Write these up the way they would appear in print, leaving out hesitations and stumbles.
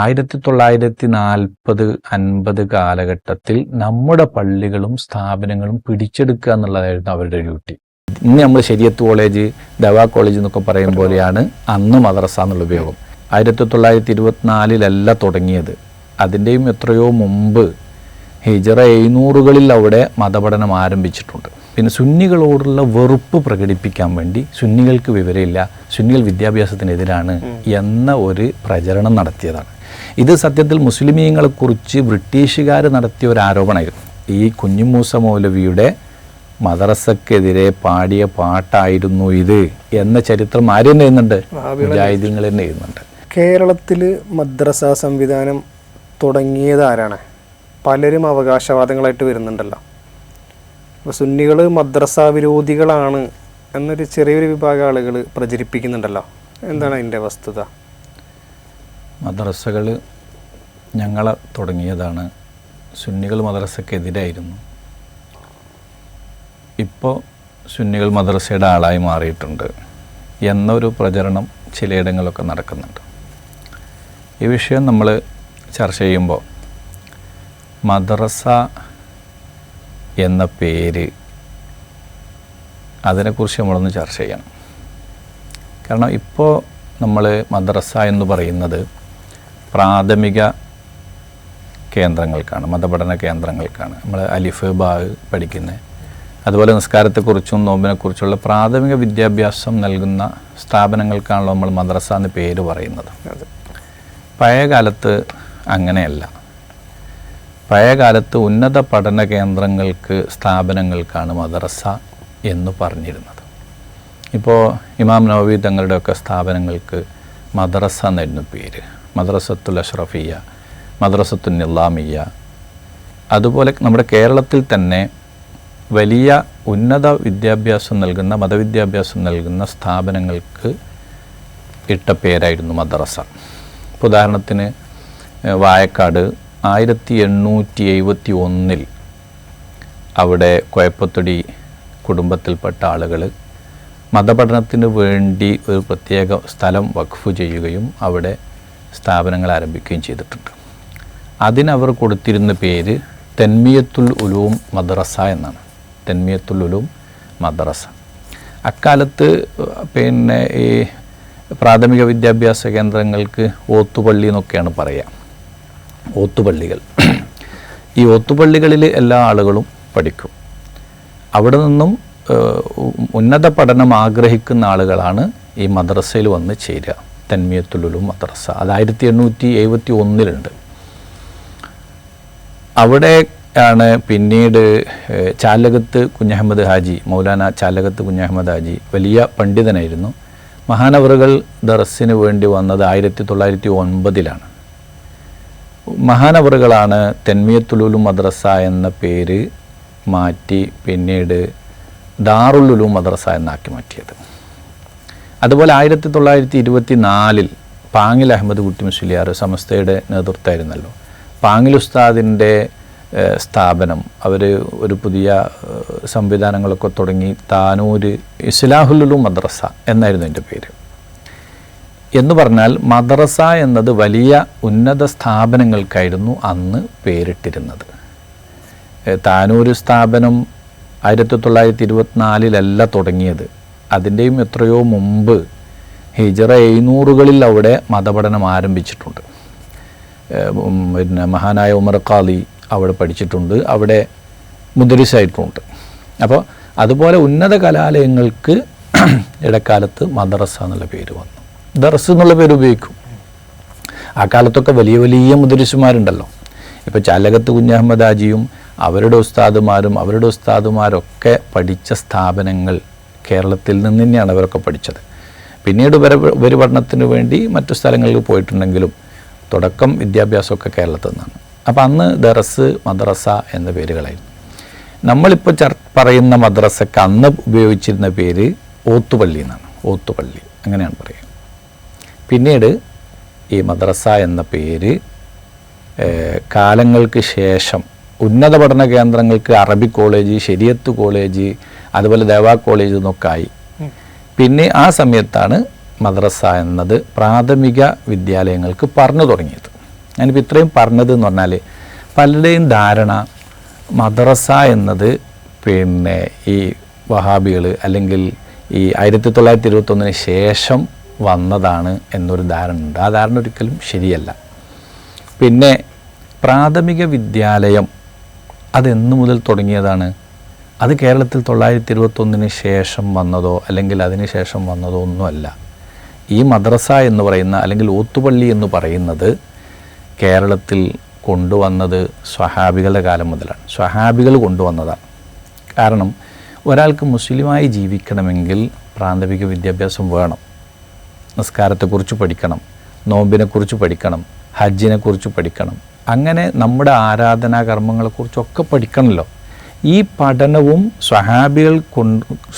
1940-50 കാലഘട്ടത്തിൽ നമ്മുടെ പള്ളികളും സ്ഥാപനങ്ങളും പിടിച്ചെടുക്കുക എന്നുള്ളതായിരുന്നു അവരുടെ ഡ്യൂട്ടി. ഇന്ന് നമ്മൾ ശരിയത്ത് കോളേജ്, ദവാ കോളേജ് എന്നൊക്കെ പറയും പോലെയാണ് അന്ന് മദ്രസ എന്നുള്ള ഉപയോഗം. 1924 തുടങ്ങിയത്. അതിൻ്റെയും എത്രയോ മുമ്പ് ഹിജറ 700-കളിൽ അവിടെ മതപഠനം ആരംഭിച്ചിട്ടുണ്ട്. പിന്നെ സുന്നികളോടുള്ള വെറുപ്പ് പ്രകടിപ്പിക്കാൻ വേണ്ടി സുന്നികൾക്ക് വിവരമില്ല, സുന്നികൾ വിദ്യാഭ്യാസത്തിനെതിരാണ് എന്ന ഒരു പ്രചരണം നടത്തിയതാണ്. ഇത് സത്യത്തിൽ മുസ്ലിമീങ്ങളെക്കുറിച്ച് ബ്രിട്ടീഷുകാർ നടത്തിയ ഒരു ആരോപണമായിരുന്നു. ഈ കുഞ്ഞിമൂസ മൗലവിയുടെ മദ്രസക്കെതിരെ പാടിയ പാട്ടായിരുന്നു ഇത് എന്ന ചരിത്രം ആര് തന്നെ എഴുതുന്നുണ്ട്? മുജാഹിദീങ്ങൾ തന്നെ എഴുതുന്നുണ്ട്. കേരളത്തിൽ മദ്രസ സംവിധാനം തുടങ്ങിയതാരാണ്? പലരും അവകാശവാദങ്ങളായിട്ട് വരുന്നുണ്ടല്ലോ. അപ്പോൾ സുന്നികൾ മദ്രസ വിരോധികളാണ് എന്നൊരു ചെറിയൊരു വിഭാഗം ആളുകൾ പ്രചരിപ്പിക്കുന്നുണ്ടല്ലോ. എന്താണ് അതിൻ്റെ വസ്തുത? മദ്രസകൾ ഞങ്ങൾ തുടങ്ങിയതാണ്. സുന്നികൾ മദ്രസക്കെതിരായിരുന്നു. ഇപ്പോൾ സുന്നികൾ മദ്രസയുടെ ആളായി മാറിയിട്ടുണ്ട് എന്നൊരു പ്രചരണം ചിലയിടങ്ങളിലൊക്കെ നടക്കുന്നുണ്ട്. ഈ വിഷയം നമ്മൾ ചർച്ച ചെയ്യുമ്പോൾ മദ്രസ എന്ന പേര്, അതിനെക്കുറിച്ച് നമ്മളൊന്ന് ചർച്ച ചെയ്യണം. കാരണം ഇപ്പോൾ നമ്മൾ മദ്രസ എന്ന് പറയുന്നത് പ്രാഥമിക കേന്ദ്രങ്ങൾക്കാണ്, മതപഠന കേന്ദ്രങ്ങൾക്കാണ്. നമ്മൾ അലിഫ് ബാ പഠിക്കുന്നത്, അതുപോലെ നിസ്കാരത്തെക്കുറിച്ചും നോമ്പിനെക്കുറിച്ചുള്ള പ്രാഥമിക വിദ്യാഭ്യാസം നൽകുന്ന സ്ഥാപനങ്ങൾക്കാണല്ലോ നമ്മൾ മദ്രസ എന്ന് പേര് പറയുന്നത്. പഴയ കാലത്ത് അങ്ങനെയല്ല. പഴയ കാലത്ത് ഉന്നത പഠന കേന്ദ്രങ്ങൾക്ക്, സ്ഥാപനങ്ങൾക്കാണ് മദ്രസ എന്ന് പറഞ്ഞിരുന്നത്. ഇപ്പോൾ ഇമാം നവവി തങ്ങളുടെയൊക്കെ സ്ഥാപനങ്ങൾക്ക് മദ്രസ എന്നായിരുന്നു പേര്. മദ്രസത്തുൽ അഷ്റഫിയ, മദ്രസത്തുൽ നിളാമിയ. അതുപോലെ നമ്മുടെ കേരളത്തിൽ തന്നെ വലിയ ഉന്നത വിദ്യാഭ്യാസം നൽകുന്ന, മതവിദ്യാഭ്യാസം നൽകുന്ന സ്ഥാപനങ്ങൾക്ക് ഇട്ട പേരായിരുന്നു മദ്രസ. ഇപ്പോൾ ഉദാഹരണത്തിന് വായക്കാട് 1871 അവിടെ കോയപ്പത്തൊടി കുടുംബത്തിൽപ്പെട്ട ആളുകൾ മതപഠനത്തിന് വേണ്ടി ഒരു പ്രത്യേക സ്ഥലം വഖഫ് ചെയ്യുകയും അവിടെ സ്ഥാപനങ്ങൾ ആരംഭിക്കുകയും ചെയ്തിട്ടുണ്ട്. അതിനവർ കൊടുത്തിരുന്ന പേര് തൻമിയത്തുൽ ഉലൂം മദ്രസ എന്നാണ്. തൻമിയത്തുൽ ഉലൂം മദ്രസ. അക്കാലത്ത് പിന്നെ ഈ പ്രാഥമിക വിദ്യാഭ്യാസ കേന്ദ്രങ്ങൾക്ക് ഓത്തുപള്ളി എന്നൊക്കെയാണ് പറയുക. ഓത്തുപള്ളികൾ. ഈ ഓത്തുപള്ളികളിൽ എല്ലാ ആളുകളും പഠിക്കും. അവിടെ നിന്നും ഉന്നത പഠനം ആഗ്രഹിക്കുന്ന ആളുകളാണ് ഈ മദ്രസയിൽ വന്ന് ചേരുക. തൻമിയത്തുൽ ഉലൂം മദ്രസ. അത് 1871 അവിടെ ആണ് പിന്നീട് ചാലകത്ത് കുഞ്ഞഹമ്മദ് ഹാജി, മൗലാന ചാലകത്ത് കുഞ്ഞഹമ്മദ് ഹാജി വലിയ പണ്ഡിതനായിരുന്നു. മഹാനവറുകൾ ദർസിന് വേണ്ടി വന്നത് 1909 മഹാനവറുകളാണ് തൻമിയത്തുൽ ഉലൂം മദ്രസ എന്ന പേര് മാറ്റി പിന്നീട് ദാറുൽ ഉലൂം മദ്രസ എന്നാക്കി മാറ്റിയത്. അതുപോലെ 1924 പാങ്ങിൽ അഹമ്മദ് കുട്ടി മുസ്ലിയാർ സമസ്തയുടെ നേതൃത്വമായിരുന്നല്ലോ. പാങ്ങിൽ ഉസ്താദിൻ്റെ സ്ഥാപനം, അവർ ഒരു പുതിയ സംവിധാനങ്ങളൊക്കെ തുടങ്ങി. താനൂർ ഇസ്ലാഹുൽ ഉലൂം മദ്രസ എന്നായിരുന്നു എൻ്റെ പേര്. എന്ന് പറഞ്ഞാൽ മദ്രസ എന്നത് വലിയ ഉന്നത സ്ഥാപനങ്ങൾക്കായിരുന്നു അന്ന് പേരിട്ടിരുന്നത്. താനൂർ സ്ഥാപനം 1924 തുടങ്ങിയത്. അതിൻ്റെയും എത്രയോ മുമ്പ് ഹിജറ 700-കളിൽ അവിടെ മതപഠനം ആരംഭിച്ചിട്ടുണ്ട്. പിന്നെ മഹാനായ ഉമർ ഖാലി അവിടെ പഠിച്ചിട്ടുണ്ട്, അവിടെ മുദരിസായിട്ടുമുണ്ട്. അപ്പോൾ അതുപോലെ ഉന്നത കലാലയങ്ങൾക്ക് ഇടക്കാലത്ത് മദ്രസ എന്നുള്ള പേര് വന്നു. ദർസ് എന്നുള്ള പേര് ഉപയോഗിക്കും. ആ കാലത്തൊക്കെ വലിയ വലിയ മുദരിസുമാരുണ്ടല്ലോ. ഇപ്പോൾ ചാലകത്ത് കുഞ്ഞഹമ്മദ് ഹാജിയും അവരുടെ ഉസ്താദുമാരൊക്കെ പഠിച്ച സ്ഥാപനങ്ങൾ കേരളത്തിൽ നിന്ന് തന്നെയാണ് അവരൊക്കെ പഠിച്ചത്. പിന്നീട് ഉപരിപഠനത്തിന് വേണ്ടി മറ്റു സ്ഥലങ്ങളിൽ പോയിട്ടുണ്ടെങ്കിലും തുടക്കം വിദ്യാഭ്യാസമൊക്കെ കേരളത്തിൽ നിന്നാണ്. അപ്പോൾ അന്ന് ദർസ്, മദ്രസ എന്ന പേരുകളായിരുന്നു. നമ്മളിപ്പോൾ പറയുന്ന മദ്രസക്ക് അന്ന് ഉപയോഗിച്ചിരുന്ന പേര് ഓത്തുപള്ളി എന്നാണ്. ഓത്തുപള്ളി അങ്ങനെയാണ് പറയുക. പിന്നീട് ഈ മദ്രസ എന്ന പേര് കാലങ്ങൾക്ക് ശേഷം ഉന്നത പഠന കേന്ദ്രങ്ങൾക്ക് അറബിക് കോളേജ്, ശരിയത്ത് കോളേജ്, അതുപോലെ ദവാ കോളേജ് എന്നൊക്കെ ആയി. പിന്നെ ആ സമയത്താണ് മദ്രസ എന്നത് പ്രാഥമിക വിദ്യാലയങ്ങൾക്ക് പറഞ്ഞു തുടങ്ങിയത്. ഞാനിപ്പോൾ ഇത്രയും പറഞ്ഞത് എന്ന് പറഞ്ഞാൽ പലരുടെയും ധാരണ മദ്രസ എന്നത് പിന്നെ ഈ വഹാബികൾ അല്ലെങ്കിൽ ഈ 1921 ശേഷം വന്നതാണ് എന്നൊരു ധാരണ ഉണ്ട്. ആ ധാരണ ഒരിക്കലും ശരിയല്ല. പിന്നെ പ്രാഥമിക വിദ്യാലയം അതെന്നു മുതൽ തുടങ്ങിയതാണ്? അത് കേരളത്തിൽ 1921 ശേഷം വന്നതോ അല്ലെങ്കിൽ അതിന് ശേഷം വന്നതോ ഒന്നുമല്ല. ഈ മദ്രസ എന്ന് പറയുന്ന അല്ലെങ്കിൽ ഓത്തുപള്ളി എന്ന് പറയുന്നത് കേരളത്തിൽ കൊണ്ടുവന്നത് സ്വഹാബികളുടെ കാലം മുതലാണ്. സ്വഹാബികൾ കൊണ്ടുവന്നതാണ്. കാരണം ഒരാൾക്ക് മുസ്ലിമായി ജീവിക്കണമെങ്കിൽ പ്രാഥമിക വിദ്യാഭ്യാസം വേണം. നിസ്കാരത്തെക്കുറിച്ച് പഠിക്കണം, നോമ്പിനെക്കുറിച്ച് പഠിക്കണം, ഹജ്ജിനെക്കുറിച്ച് പഠിക്കണം, അങ്ങനെ നമ്മുടെ ആരാധനാ കർമ്മങ്ങളെക്കുറിച്ചൊക്കെ പഠിക്കണമല്ലോ. ഈ പഠനവും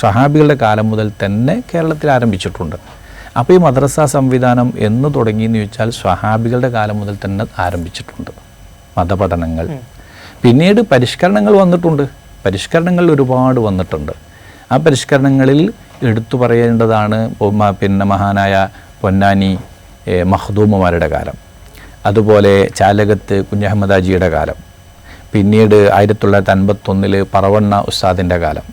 സ്വഹാബികളുടെ കാലം മുതൽ തന്നെ കേരളത്തിൽ ആരംഭിച്ചിട്ടുണ്ട്. അപ്പോൾ ഈ മദ്രസ സംവിധാനം എന്ന് തുടങ്ങിയെന്ന് ചോദിച്ചാൽ സ്വഹാബികളുടെ കാലം മുതൽ തന്നെ ആരംഭിച്ചിട്ടുണ്ട് മതപഠനങ്ങൾ. പിന്നീട് പരിഷ്കരണങ്ങൾ വന്നിട്ടുണ്ട്. പരിഷ്കരണങ്ങൾ ഒരുപാട് വന്നിട്ടുണ്ട്. ആ പരിഷ്കരണങ്ങളിൽ എടുത്തു പറയേണ്ടതാണ് പിന്നെ മഹാനായ പൊന്നാനി മഖ്ദൂമുമാരുടെ കാലം, അതുപോലെ ചാലകത്ത് കുഞ്ഞഹമ്മദാജിയുടെ കാലം, പിന്നീട് 1951 പറവണ്ണ ഉസ്താദിൻ്റെ കാലം,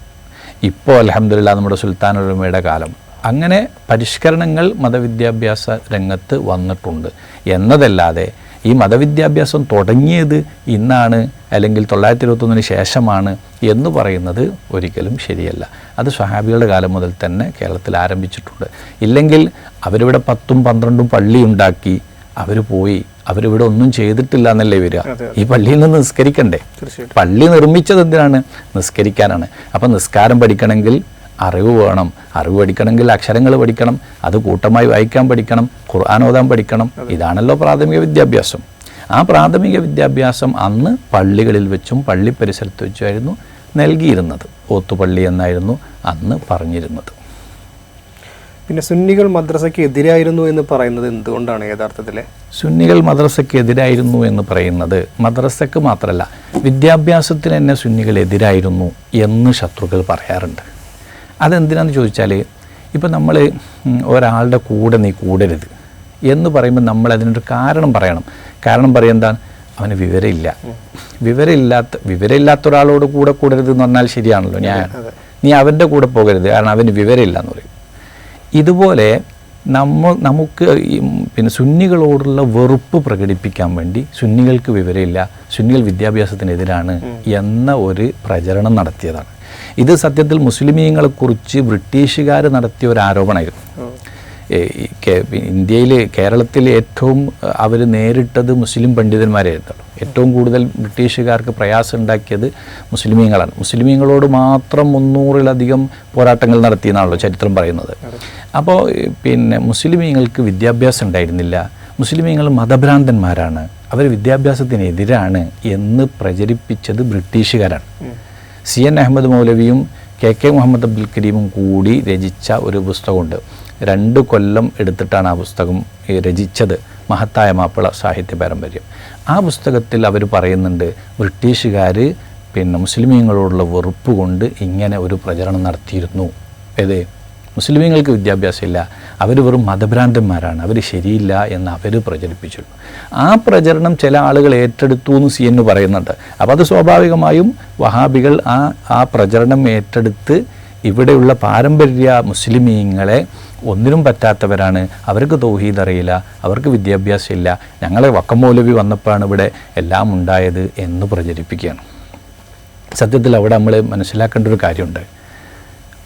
ഇപ്പോൾ അൽഹംദുലില്ലാഹ് നമ്മുടെ സുൽത്താൻ ഉലമയുടെ കാലം. അങ്ങനെ പരിഷ്കരണങ്ങൾ മതവിദ്യാഭ്യാസ രംഗത്ത് വന്നിട്ടുണ്ട് എന്നതല്ലാതെ ഈ മതവിദ്യാഭ്യാസം തുടങ്ങിയത് ഇന്നാണ് അല്ലെങ്കിൽ 1921 ശേഷമാണ് എന്ന് പറയുന്നത് ഒരിക്കലും ശരിയല്ല. അത് സ്വഹാബികളുടെ കാലം മുതൽ തന്നെ കേരളത്തിൽ ആരംഭിച്ചിട്ടുണ്ട്. ഇല്ലെങ്കിൽ അവരിവിടെ 10ഉം 12ഉം പള്ളി ഉണ്ടാക്കി അവർ പോയി, അവരിവിടെ ഒന്നും ചെയ്തിട്ടില്ല എന്നല്ലേ വരിക. ഈ പള്ളിയിൽ നിന്ന് നിസ്കരിക്കണ്ടേ? പള്ളി നിർമ്മിച്ചത് എന്തിനാണ്? നിസ്കരിക്കാനാണ്. അപ്പം നിസ്കാരം പഠിക്കണമെങ്കിൽ അറിവ് വേണം. അറിവ് പഠിക്കണമെങ്കിൽ അക്ഷരങ്ങൾ പഠിക്കണം, അത് കൂട്ടമായി വായിക്കാൻ പഠിക്കണം, ഖുർആൻ ഓതാൻ പഠിക്കണം. ഇതാണല്ലോ പ്രാഥമിക വിദ്യാഭ്യാസം. ആ പ്രാഥമിക വിദ്യാഭ്യാസം അന്ന് പള്ളികളിൽ വെച്ചും പള്ളി പരിസരത്ത് വെച്ചുമായിരുന്നു നൽകിയിരുന്നത്. ഓത്തുപള്ളി എന്നായിരുന്നു അന്ന് പറഞ്ഞിരുന്നത്. പിന്നെ സുന്നികൾ മദ്രസയ്ക്ക് എതിരായിരുന്നു എന്ന് പറയുന്നത് എന്തുകൊണ്ടാണ് യഥാർത്ഥത്തിൽ? സുന്നികൾ മദ്രസയ്ക്ക് എതിരായിരുന്നു എന്ന് പറയുന്നത് മദ്രസയ്ക്ക് മാത്രമല്ല, വിദ്യാഭ്യാസത്തിന് തന്നെ സുന്നികൾ എതിരായിരുന്നു എന്ന് ശത്രുക്കൾ പറയാറുണ്ട്. അതെന്തിനാന്ന് ചോദിച്ചാൽ, ഇപ്പം നമ്മൾ ഒരാളുടെ കൂടെ നീ കൂടരുത് എന്ന് പറയുമ്പോൾ നമ്മൾ അതിനൊരു കാരണം പറയണം. കാരണം പറയുന്നതാണ്, അവന് വിവരമില്ല. വിവരമില്ലാത്ത ഒരാളോട് കൂടെ കൂടരുത് എന്ന് പറഞ്ഞാൽ ശരിയാണല്ലോ. നീ അവൻ്റെ കൂടെ പോകരുത്, കാരണം അവന് വിവരമില്ല എന്ന് പറയും. ഇതുപോലെ നമുക്ക് പിന്നെ സുന്നികളോടുള്ള വെറുപ്പ് പ്രകടിപ്പിക്കാൻ വേണ്ടി സുന്നികൾക്ക് വിവരമില്ല, സുന്നികൾ വിദ്യാഭ്യാസത്തിനെതിരാണ് എന്ന ഒരു പ്രചരണം നടത്തിയതാണ്. ഇത് സത്യത്തിൽ മുസ്ലിമീങ്ങളെക്കുറിച്ച് ബ്രിട്ടീഷുകാർ നടത്തിയ ഒരു ആരോപണമായിരുന്നു. ഇന്ത്യയിൽ കേരളത്തിൽ ഏറ്റവും അവർ നേരിട്ടത് മുസ്ലിം പണ്ഡിതന്മാരായിരുന്നു. ഏറ്റവും കൂടുതൽ ബ്രിട്ടീഷുകാർക്ക് പ്രയാസം ഉണ്ടാക്കിയത് മുസ്ലിമീങ്ങളാണ്. മുസ്ലിമീങ്ങളോട് മാത്രം 300-ലധികം പോരാട്ടങ്ങൾ നടത്തിയെന്നാണല്ലോ ചരിത്രം പറയുന്നത്. അപ്പോൾ പിന്നെ മുസ്ലിമീങ്ങൾക്ക് വിദ്യാഭ്യാസം ഉണ്ടായിരുന്നില്ല, മുസ്ലിമീങ്ങൾ മതഭ്രാന്തന്മാരാണ്, അവർ വിദ്യാഭ്യാസത്തിനെതിരാണ് എന്ന് പ്രചരിപ്പിച്ചത് ബ്രിട്ടീഷുകാരാണ്. CN അഹമ്മദ് മൗലവിയും KK മുഹമ്മദ് അബ്ദുൽ കരീമും കൂടി രചിച്ച ഒരു പുസ്തകമുണ്ട്. 2 കൊല്ലം എടുത്തിട്ടാണ് ആ പുസ്തകം രചിച്ചത്, മഹത്തായ മാപ്പിള സാഹിത്യ പാരമ്പര്യം. ആ പുസ്തകത്തിൽ അവർ പറയുന്നുണ്ട്, ബ്രിട്ടീഷുകാർ പിന്നെ മുസ്ലിമീങ്ങളോടുള്ള വെറുപ്പ് കൊണ്ട് ഇങ്ങനെ ഒരു പ്രചരണം നടത്തിയിരുന്നു. ഏത്? മുസ്ലിമീങ്ങൾക്ക് വിദ്യാഭ്യാസമില്ല, അവർ വെറും മതഭ്രാന്തന്മാരാണ്, അവർ ശരിയില്ല എന്ന് അവർ പ്രചരിപ്പിച്ചിരുന്നു. ആ പ്രചരണം ചില ആളുകൾ ഏറ്റെടുത്തു എന്ന് CN പറയുന്നുണ്ട്. അപ്പോൾ അത് സ്വാഭാവികമായും വഹാബികൾ ആ പ്രചരണം ഏറ്റെടുത്ത് ഇവിടെയുള്ള പാരമ്പര്യ മുസ്ലിമീങ്ങളെ ഒന്നിനും പറ്റാത്തവരാണ്, അവർക്ക് തൗഹീദ് അറിയില്ല, അവർക്ക് വിദ്യാഭ്യാസം ഇല്ല, ഞങ്ങളെ വക്കം മൗലവി വന്നപ്പോഴാണ് ഇവിടെ എല്ലാം ഉണ്ടായത് എന്ന് പ്രചരിപ്പിക്കുകയാണ്. സത്യത്തിൽ അവിടെ നമ്മൾ മനസ്സിലാക്കേണ്ട ഒരു കാര്യമുണ്ട്.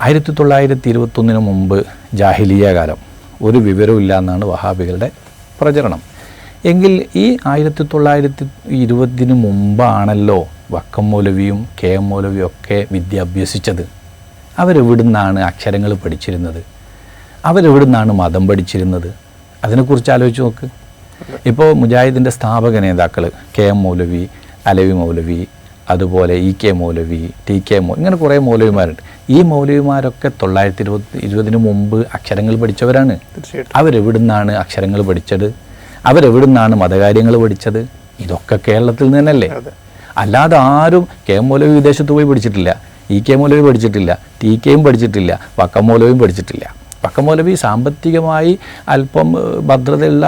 1921 മുമ്പ് ജാഹിലിയ കാലം, ഒരു വിവരമില്ല എന്നാണ് വഹാബികളുടെ പ്രചരണം. എങ്കിൽ ഈ 1920 മുമ്പാണല്ലോ വക്കം മൗലവിയും KM മൗലവിയും ഒക്കെ വിദ്യ അഭ്യസിച്ചത്. അവരെവിടുന്നാണ് അക്ഷരങ്ങൾ പഠിച്ചിരുന്നത്? അവരെവിടുന്നാണ് മതം പഠിച്ചിരുന്നത്? അതിനെക്കുറിച്ച് ആലോചിച്ച് നോക്ക്. ഇപ്പോൾ മുജാഹിദിൻ്റെ സ്ഥാപക നേതാക്കൾ KM മൗലവി, അലവി മൗലവി, അതുപോലെ EK മൗലവി, TK മൗലവി, ഇങ്ങനെ കുറേ മൗലവിമാരുണ്ട്. ഈ മൗലവിമാരൊക്കെ 1920 മുമ്പ് അക്ഷരങ്ങൾ പഠിച്ചവരാണ്. അവരെവിടുന്നാണ് അക്ഷരങ്ങൾ പഠിച്ചത്? അവരെവിടുന്നാണ് മതകാര്യങ്ങൾ പഠിച്ചത്? ഇതൊക്കെ കേരളത്തിൽ നിന്നല്ലേ. അല്ലാതെ ആരും KM മൗലവി വിദേശത്ത് പോയി പഠിച്ചിട്ടില്ല, EK മൗലവി പഠിച്ചിട്ടില്ല, TK പഠിച്ചിട്ടില്ല, വക്കം മൗലവിയും പഠിച്ചിട്ടില്ല. വക്കം മൗലവി സാമ്പത്തികമായി അല്പം ഭദ്രതയുള്ള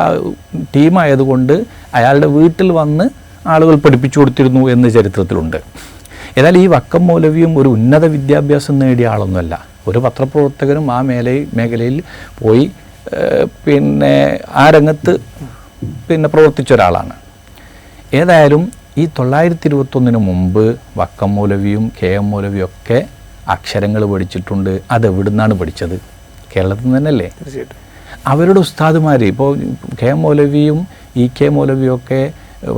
ടീമായതുകൊണ്ട് അയാളുടെ വീട്ടിൽ വന്ന് ആളുകൾ പഠിപ്പിച്ചു കൊടുത്തിരുന്നു എന്ന് ചരിത്രത്തിലുണ്ട്. എന്നാൽ ഈ വക്കം മൗലവിയും ഒരു ഉന്നത വിദ്യാഭ്യാസം നേടിയ ആളൊന്നുമല്ല. ഒരു പത്രപ്രവർത്തകനും ആ മേഖലയിൽ പോയി പിന്നെ ആ രംഗത്ത് പ്രവർത്തിച്ച ഒരാളാണ്. ഏതായാലും ഈ 921 മുമ്പ് വക്കം മൗലവിയും KM മൗലവിയും ഒക്കെ അക്ഷരങ്ങൾ പഠിച്ചിട്ടുണ്ട്. അത് എവിടുന്നാണ് പഠിച്ചത്? കേരളത്തിൽ നിന്ന് തന്നെയല്ലേ? തീർച്ചയായിട്ടും. അവരുടെ ഉസ്താദുമാർ ഇപ്പോൾ KM മൗലവിയും EK മൗലവിയും ഒക്കെ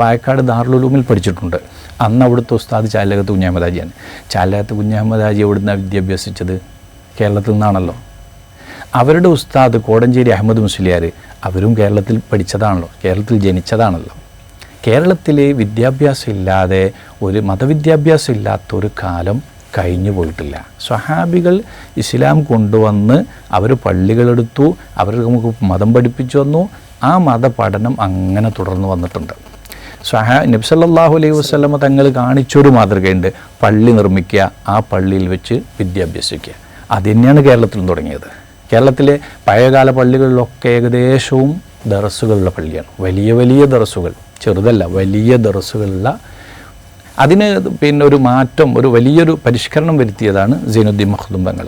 വായക്കാട് ദാറുൽ ഉലൂമിൽ പഠിച്ചിട്ടുണ്ട്. അന്ന് അവിടുത്തെ ഉസ്താദ് ചാലകത്ത് കുഞ്ഞഹമ്മദ് ഹാജിയാണ്. ചാലകത്ത് കുഞ്ഞഹമ്മദ് ഹാജി എവിടുന്നാണ് വിദ്യാഭ്യാസിച്ചത്? കേരളത്തിൽ നിന്നാണല്ലോ. അവരുടെ ഉസ്താദ് കോടഞ്ചേരി അഹമ്മദ് മുസ്ലിയാർ, അവരും കേരളത്തിൽ പഠിച്ചതാണല്ലോ, കേരളത്തിൽ ജനിച്ചതാണല്ലോ. കേരളത്തിൽ വിദ്യാഭ്യാസം ഇല്ലാതെ, ഒരു മതവിദ്യാഭ്യാസം ഇല്ലാത്തൊരു കാലം കഴിഞ്ഞു പോയിട്ടില്ല. സ്വഹാബികൾ ഇസ്ലാം കൊണ്ടുവന്ന് അവർ പള്ളികളെടുത്തു, അവർ നമുക്ക് മതം പഠിപ്പിച്ചു വന്നു. ആ മതപഠനം അങ്ങനെ തുടർന്ന് വന്നിട്ടുണ്ട്. നബി സല്ലല്ലാഹു അലൈഹി വസല്ലമ തങ്ങൾ കാണിച്ചൊരു മാതൃകയുണ്ട്. പള്ളി നിർമ്മിക്കുക, ആ പള്ളിയിൽ വെച്ച് വിദ്യാഭ്യസിക്കുക. അത് തന്നെയാണ് കേരളത്തിലും തുടങ്ങിയത്. കേരളത്തിലെ പഴയകാല പള്ളികളിലൊക്കെ ഏകദേശവും ദറസുകളുള്ള പള്ളിയാണ്. വലിയ വലിയ ദറസുകൾ, ചെറുതല്ല, വലിയ ദറസുകളുള്ള. അതിന് ഒരു മാറ്റം, ഒരു വലിയൊരു പരിഷ്കരണം വരുത്തിയതാണ് സൈനുദ്ദീൻ മഖ്ദൂം തങ്ങൾ.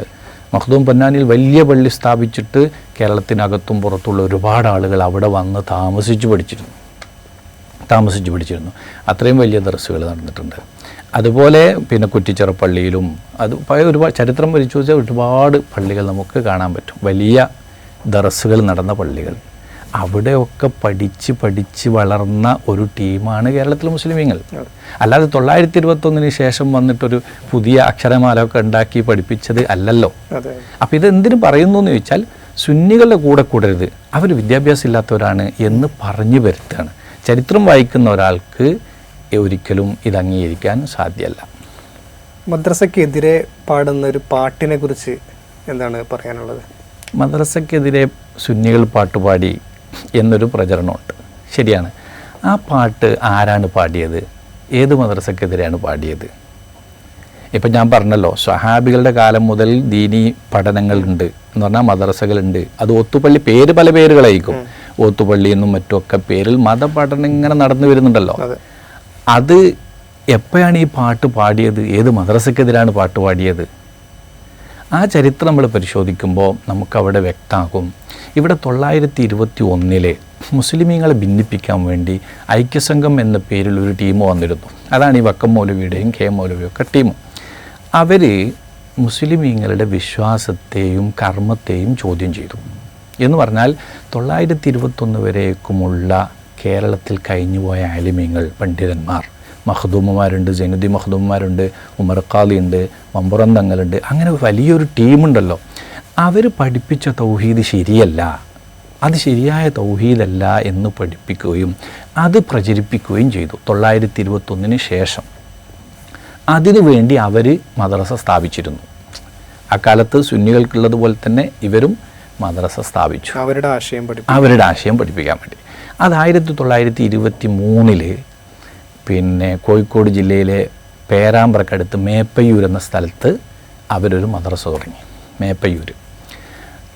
മഖ്ദൂം പൊന്നാനിയിൽ വലിയ പള്ളി സ്ഥാപിച്ചിട്ട് കേരളത്തിനകത്തും പുറത്തുള്ള ഒരുപാട് ആളുകൾ അവിടെ വന്ന് താമസിച്ച് പഠിച്ചിരുന്നു. അത്രയും വലിയ ദർസുകൾ നടന്നിട്ടുണ്ട്. അതുപോലെ കുറ്റിച്ചിറ പള്ളിയിലും അത് ഒരുപാട് ചരിത്രം പരിശോധിച്ചാൽ ഒരുപാട് പള്ളികൾ നമുക്ക് കാണാൻ പറ്റും. വലിയ ദർസുകൾ നടന്ന പള്ളികൾ. അവിടെയൊക്കെ പഠിച്ച് വളർന്ന ഒരു ടീമാണ് കേരളത്തിലെ മുസ്ലിമീങ്ങൾ. അല്ലാതെ 921 ശേഷം വന്നിട്ടൊരു പുതിയ അക്ഷരമാലയൊക്കെ ഉണ്ടാക്കി പഠിപ്പിച്ചത് അല്ലല്ലോ. അപ്പോൾ ഇതെന്തിനു പറയുന്നു എന്ന് ചോദിച്ചാൽ, സുന്നികളുടെ കൂടെ കൂടരുത്, അവർ വിദ്യാഭ്യാസം ഇല്ലാത്തവരാണ് എന്ന് പറഞ്ഞു വരുത്തുകയാണ്. ചരിത്രം വായിക്കുന്ന ഒരാൾക്ക് ഒരിക്കലും ഇത് അംഗീകരിക്കാൻ സാധ്യമല്ല. മദ്രസയ്ക്കെതിരെ പാടുന്ന ഒരു പാട്ടിനെ കുറിച്ച് എന്താണ് പറയാനുള്ളത്? മദ്രസയ്ക്കെതിരെ സുന്നികൾ പാട്ടുപാടി എന്നൊരു പ്രചരണമുണ്ട്. ശരിയാണ്. ആ പാട്ട് ആരാണ് പാടിയത്? ഏത് മദ്രസയ്ക്കെതിരെയാണ് പാടിയത്? ഇപ്പം ഞാൻ പറഞ്ഞല്ലോ, സ്വഹാബികളുടെ കാലം മുതൽ ദീനി പഠനങ്ങളുണ്ട് എന്ന് പറഞ്ഞാൽ മദ്രസകളുണ്ട്. അത് ഓത്തുപള്ളി, പേര് പല പേരുകളായിരിക്കും, ഓത്തുപള്ളി എന്നും മറ്റുമൊക്കെ പേരിൽ മതപഠനം ഇങ്ങനെ നടന്നു വരുന്നുണ്ടല്ലോ. അത് എപ്പോഴാണ് ഈ പാട്ട് പാടിയത്? ഏത് മദ്രസയ്ക്കെതിരാണ് പാട്ട് പാടിയത്? ആ ചരിത്രം നമ്മൾ പരിശോധിക്കുമ്പോൾ നമുക്കവിടെ വ്യക്തമാകും. ഇവിടെ 921 മുസ്ലിമീങ്ങളെ ഭിന്നിപ്പിക്കാൻ വേണ്ടി ഐക്യസംഘം എന്ന പേരിൽ ഒരു ടീം വന്നിരുന്നു. അതാണ് ഈ വക്കം മൗലവിയുടെയും KM മൗലവിയും ഒക്കെ ടീം. അവർ മുസ്ലിമീങ്ങളുടെ വിശ്വാസത്തെയും കർമ്മത്തെയും ചോദ്യം ചെയ്തു. എന്ന് പറഞ്ഞാൽ 921 വരേക്കുമുള്ള കേരളത്തിൽ കഴിഞ്ഞുപോയ ആലിമീങ്ങൾ, പണ്ഡിതന്മാർ, മഖ്ദൂമുമാരുണ്ട്, സൈനുദ്ദീൻ മഖ്ദൂമുമാരുണ്ട്, ഉമർ ഖാദി ഉണ്ട്, മമ്പുറം തങ്ങളുണ്ട്, അങ്ങനെ വലിയൊരു ടീമുണ്ടല്ലോ. അവർ പഠിപ്പിച്ച തൗഹീദ് ശരിയല്ല, അത് ശരിയായ തൗഹീദല്ല എന്ന് പഠിപ്പിക്കുകയും അത് പ്രചരിപ്പിക്കുകയും ചെയ്തു 921 ശേഷം. അതിനുവേണ്ടി അവർ മദ്രസ സ്ഥാപിച്ചിരുന്നു. അക്കാലത്ത് സുന്നികൾക്കുള്ളതുപോലെ തന്നെ ഇവരും മദ്രസ സ്ഥാപിച്ചു, അവരുടെ ആശയം പഠിപ്പിക്കാൻ വേണ്ടി. അത് 1923 കോഴിക്കോട് ജില്ലയിലെ പേരാമ്പ്രക്കടുത്ത് മേപ്പയ്യൂർ എന്ന സ്ഥലത്ത് അവരൊരു മദ്രസ തുടങ്ങി. മേപ്പയ്യൂർ.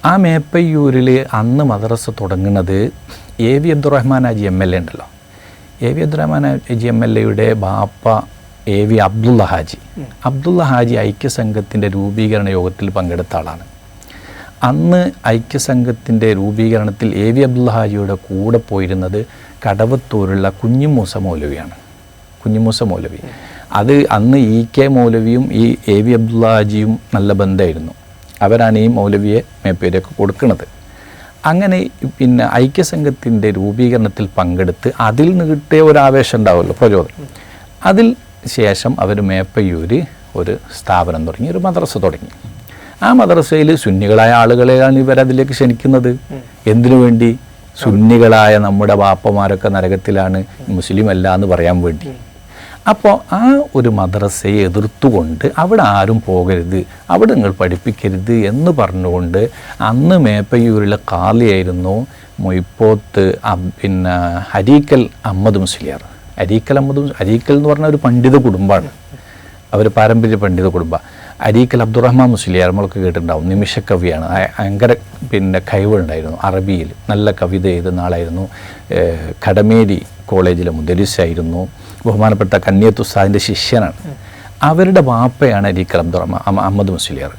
ആ മേപ്പയ്യൂരിൽ അന്ന് മദ്രസ തുടങ്ങുന്നത് AV അബ്ദുറഹ്മാൻ ഹാജി MLA ഉണ്ടല്ലോ. AV അബ്ദുറഹ്മാൻ ഹാജി MLAയുടെ ബാപ്പ AV അബ്ദുള്ള ഹാജി ഐക്യസംഘത്തിൻ്റെ രൂപീകരണ യോഗത്തിൽ പങ്കെടുത്ത ആളാണ്. അന്ന് ഐക്യസംഘത്തിൻ്റെ രൂപീകരണത്തിൽ AV അബ്ദുള്ള ഹാജിയുടെ കൂടെ പോയിരുന്നത് കടവത്തൂരുള്ള കുഞ്ഞിമൂസ മൗലവിയാണ്. കുഞ്ഞിമൂസ മൗലവി അത് അന്ന് EK മൗലവിയും ഈ AV അബ്ദുള്ള ഹാജിയും നല്ല ബന്ധമായിരുന്നു. അവരാണ് ഈ മൗലവിയെ മേപ്പേരൊക്കെ കൊടുക്കുന്നത്. അങ്ങനെ ഐക്യസംഘത്തിൻ്റെ രൂപീകരണത്തിൽ പങ്കെടുത്ത് അതിൽ നിന്ന് കിട്ടിയ ഒരു ആവേശം ഉണ്ടാവുമല്ലോ, പ്രചോദനം. അതിൽ ശേഷം അവർ മേപ്പയ്യൂര് ഒരു സ്ഥാപനം തുടങ്ങി, ഒരു മദ്രസ തുടങ്ങി. ആ മദ്രസയിൽ സുന്നികളായ ആളുകളെയാണ് ഇവരതിലേക്ക് ക്ഷണിക്കുന്നത്. എന്തിനു വേണ്ടി? സുന്നികളായ നമ്മുടെ ബാപ്പമാരൊക്കെ നരകത്തിലാണ്, മുസ്ലിം അല്ല എന്ന് പറയാൻ വേണ്ടി. അപ്പോൾ ആ ഒരു മദ്രസയെ എതിർത്തുകൊണ്ട് അവിടെ ആരും പോകരുത്, അവിടെ നിങ്ങൾ പഠിപ്പിക്കരുത് എന്ന് പറഞ്ഞുകൊണ്ട് അന്ന് മേപ്പയ്യൂരിലെ ഖാദിയായിരുന്നു മൊയ്പോത്ത് അരീക്കൽ അഹമ്മദ് മുസ്ലിയാർ. അരീക്കൽ എന്ന് പറഞ്ഞ ഒരു പണ്ഡിത കുടുംബമാണ്. അവർ പാരമ്പര്യ പണ്ഡിത കുടുംബം. അരീക്കൽ അബ്ദുറഹ്മാൻ മുസ്ലിയാർ നമ്മളൊക്കെ കേട്ടിട്ടുണ്ടാവും. നിമിഷക്കവിയാണ്. ഭയങ്കര കഴിവുണ്ടായിരുന്നു. അറബിയിൽ നല്ല കവിത എഴുതുന്ന ആളായിരുന്നു. കടമേരി കോളേജിലെ മുദരിസായിരുന്നു. ബഹുമാനപ്പെട്ട കണ്ണിയത്ത് ഉസ്താദിൻ്റെ ശിഷ്യനാണ്. അവരുടെ വാപ്പയാണ് അരീക്കൽ അഹമ്മദ് മുസ്ലിയാർ.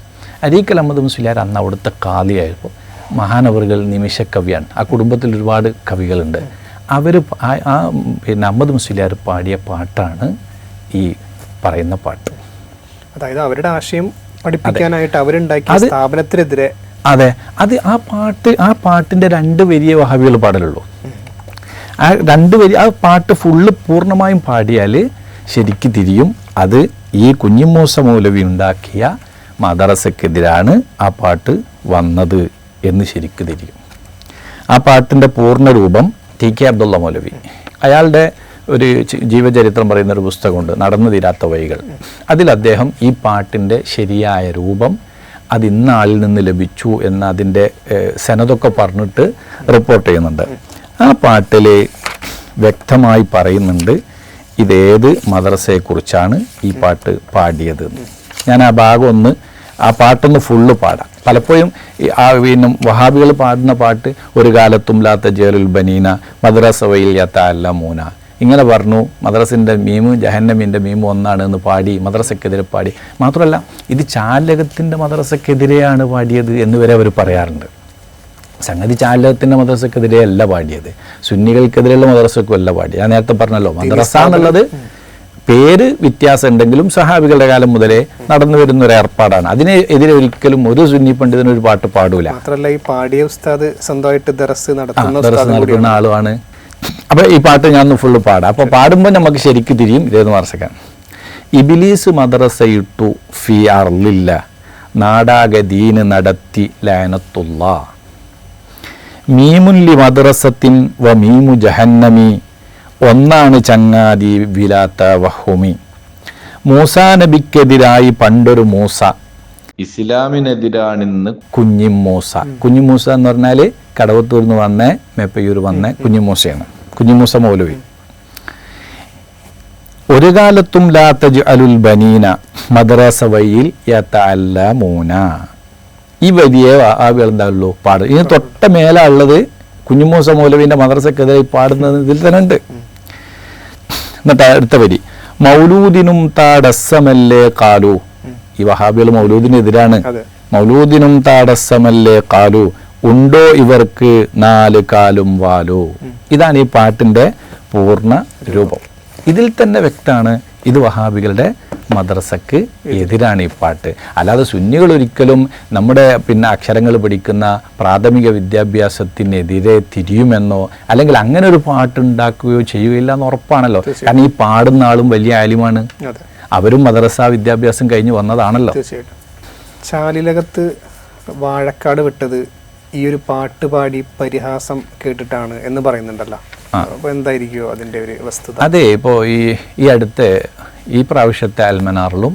അരീക്കൽ അഹമ്മദ് മുസ്ലിയാർ അന്ന് അവിടുത്തെ കാളിയായപ്പോൾ മഹാനവറുകൾ നിമിഷക്കവിയാണ്. ആ കുടുംബത്തിൽ ഒരുപാട് കവികളുണ്ട്. അവർ അഹമ്മദ് മുസ്ലിയാർ പാടിയ പാട്ടാണ് ഈ പറയുന്ന പാട്ട്. അതായത് അവരുടെ ആശയം പഠിപ്പിക്കാനായിട്ട് അവരുണ്ടാക്കിയ സ്ഥാപനത്തിനെതിരെ. അതെ, അത് ആ പാട്ടിൻ്റെ 2 വരിയെ വഹാബികൾ പാടലുള്ളൂ. ആ 2 വരി, ആ പാട്ട് ഫുള്ള് പൂർണ്ണമായും പാടിയാൽ ശരിക്ക് തിരിയും. അത് ഈ കുഞ്ഞിമൂസ മൗലവി ഉണ്ടാക്കിയ മദ്രസക്കെതിരാണ് ആ പാട്ട് വന്നത് എന്ന് ശരിക്ക് തിരിയും. ആ പാട്ടിൻ്റെ പൂർണ്ണ രൂപം ടി.കെ. അബ്ദുള്ള മൗലവി, അയാളുടെ ഒരു ജീവചരിത്രം പറയുന്ന ഒരു പുസ്തകമുണ്ട്, നടന്നു തീരാത്ത വഴികൾ. അതിൽ അദ്ദേഹം ഈ പാട്ടിൻ്റെ ശരിയായ രൂപം അത് ഇന്ന ആളിൽ നിന്ന് ലഭിച്ചു എന്ന് അതിൻ്റെ സനതൊക്കെ പറഞ്ഞിട്ട് റിപ്പോർട്ട് ചെയ്യുന്നുണ്ട്. ആ പാട്ടിൽ വ്യക്തമായി പറയുന്നുണ്ട് ഇതേത് മദ്രസയെക്കുറിച്ചാണ് ഈ പാട്ട് പാടിയത്. ഞാൻ ആ ഭാഗം ആ പാട്ടൊന്ന് ഫുള്ള് പാടാം. പലപ്പോഴും പിന്നെ വഹാബികൾ പാടുന്ന പാട്ട് ഒരു കാലത്തും ലാത്ത ജേറുൽ ബനീന മദ്രസ വയിൽ യത്തഅല്ല മൂന, ഇങ്ങനെ പറഞ്ഞു. മദ്രസിൻ്റെ മീമ് ജഹന്നമിൻ്റെ മീമ് ഒന്നാണ് എന്ന് പാടി മദ്രസക്കെതിരെ പാടി. മാത്രമല്ല ഇത് ചാലകത്തിൻ്റെ മദ്രസക്കെതിരെയാണ് പാടിയത് എന്ന് വരെ അവർ പറയാറുണ്ട്. സംഗതി ചാലകത്തിൻ്റെ മദ്രസക്കെതിരെ അല്ല പാടിയത്, സുന്നികൾക്കെതിരെയുള്ള മദ്രസക്കും അല്ല പാടിയത്. ഞാൻ നേരത്തെ പറഞ്ഞല്ലോ, മദ്രസ എന്നുള്ളത് പേര് വ്യത്യാസം ഉണ്ടെങ്കിലും സഹാബികളുടെ കാലം മുതലേ നടന്നു വരുന്ന ഒരു ഏർപ്പാടാണ്. അതിനെതിരെ ഒരിക്കലും ഒരു സുന്നി പണ്ഡിതന് ഒരു പാട്ട് പാടൂല. മാത്രമല്ല ഈ പാടിയ ഉസ്താദ് സ്വന്തമായിട്ട് ദർസ് നടത്തുന്ന ആളുമാണ്. അപ്പോൾ ഈ പാട്ട് ഞാൻ ഫുള്ള് പാടാം. അപ്പോൾ പാടുമ്പോൾ നമുക്ക് ശരിക്കും തിരിയും ഇതേന്ന് മദ്രസക്കാൻ. ഇബിലീസ് മദ്രസയിട്ടു ഫി അർലില്ല നാടാകെ ദീന് നടത്തി ലഅനത്തുല്ലാ മീമുല്ലി മദ്രസത്തിൻ വ മീമു ജഹന്നമി ഒന്നാണ് ചങ്ങാതി വിലാത്ത വഹുമി. മൂസാ നബിക്കെതിരായി പണ്ടൊരു മൂസ, ഇസ്ലാമിനെതിരാണിന്ന് കുഞ്ഞിമൂസ. കുഞ്ഞിമൂസ എന്ന് പറഞ്ഞാൽ കടവത്തൂർ നിന്ന് വന്ന മേപ്പയ്യൂർ വന്ന കുഞ്ഞിമൂസയാണ്, കുഞ്ഞിമൂസ മൗലവി. ഒരു കാലത്തും ലാ തജ്അലുൽ ബനീന മദ്രസ വയിൽ യതഅല്ലമൂന. ഈ വരിയെ ആളുകൾ എന്താണല്ലോ പാട്. ഇതിന് തൊട്ട മേലാ ഉള്ളത് കുഞ്ഞിമൂസ മൗലവിന്റെ മദ്രസക്കെതിരെ പാടുന്നത് ഇതിൽ തന്നെ ഉണ്ട്. എന്നിട്ട് അടുത്ത വരി മൗലൂദിനും താടസ്സമല്ലേ കാലു. ഈ വഹാബികൾ മൗലൂദിനെതിരാണ്. മൗലൂദിനും താടസ്സമല്ലേ കാലു ഉണ്ടോ ഇവർക്ക് 4 കാലും വാലു. ഇതാണ് ഈ പാട്ടിന്റെ പൂർണ്ണ രൂപം. ഇതിൽ തന്നെ വ്യക്തമാണ് ഇത് വഹാബികളുടെ മദ്രസക്ക് എതിരാണ് ഈ പാട്ട്. അല്ലാതെ സുന്നികൾ ഒരിക്കലും നമ്മുടെ അക്ഷരങ്ങൾ പഠിക്കുന്ന പ്രാഥമിക വിദ്യാഭ്യാസത്തിനെതിരെ തിരിയുമെന്നോ അല്ലെങ്കിൽ അങ്ങനെ ഒരു പാട്ടുണ്ടാക്കുകയോ ചെയ്യുകയില്ല എന്ന് ഉറപ്പാണല്ലോ. കാരണം ഈ പാടുന്ന ആളും വലിയ ആലിമാണ്, അവരും മദ്രസ വിദ്യാഭ്യാസം കഴിഞ്ഞ് വന്നതാണല്ലോ. ചാലിലകത്ത് വാഴക്കാട് വിട്ടത് ഈ ഒരു പാട്ട് പാടി പരിഹാസം കേട്ടിട്ടാണ് എന്ന് പറയുന്നുണ്ടല്ലോ. അപ്പോൾ എന്തായിരിക്കുമോ അതിൻ്റെ ഒരു വസ്തുത? അതെ, ഇപ്പോൾ ഈ അടുത്ത് ഈ പ്രാവശ്യത്തെ അൽമനാറിലും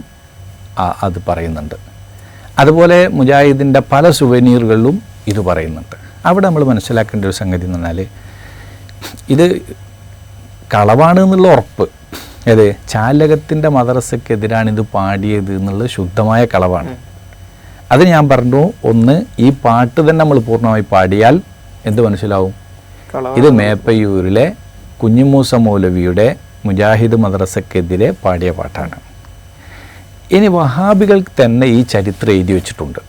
അത് പറയുന്നുണ്ട്. അതുപോലെ മുജാഹിദിൻ്റെ പല സുവനീറുകളിലും ഇത് പറയുന്നുണ്ട്. അവിടെ നമ്മൾ മനസ്സിലാക്കേണ്ട ഒരു സംഗതി എന്ന് പറഞ്ഞാൽ ഇത് കളവാണ് എന്നുള്ള ഉറപ്പ്. ഏത് ചാലകത്തിൻ്റെ മദ്രസക്കെതിരാണ് ഇത് പാടിയത് എന്നുള്ളത് ശുദ്ധമായ കളവാണ്. അത് ഞാൻ പറഞ്ഞു. ഒന്ന്, ഈ പാട്ട് തന്നെ നമ്മൾ പൂർണ്ണമായി പാടിയാൽ എന്ത് മനസ്സിലാവും? ഇത് മേപ്പയ്യൂരിലെ കുഞ്ഞിമൂസ മൗലവിയുടെ മുജാഹിദ് മദ്രസക്കെതിരെ പാടിയ പാട്ടാണ്. ഇനി വഹാബികൾ തന്നെ ഈ ചരിത്രം എഴുതി വെച്ചിട്ടുണ്ട്.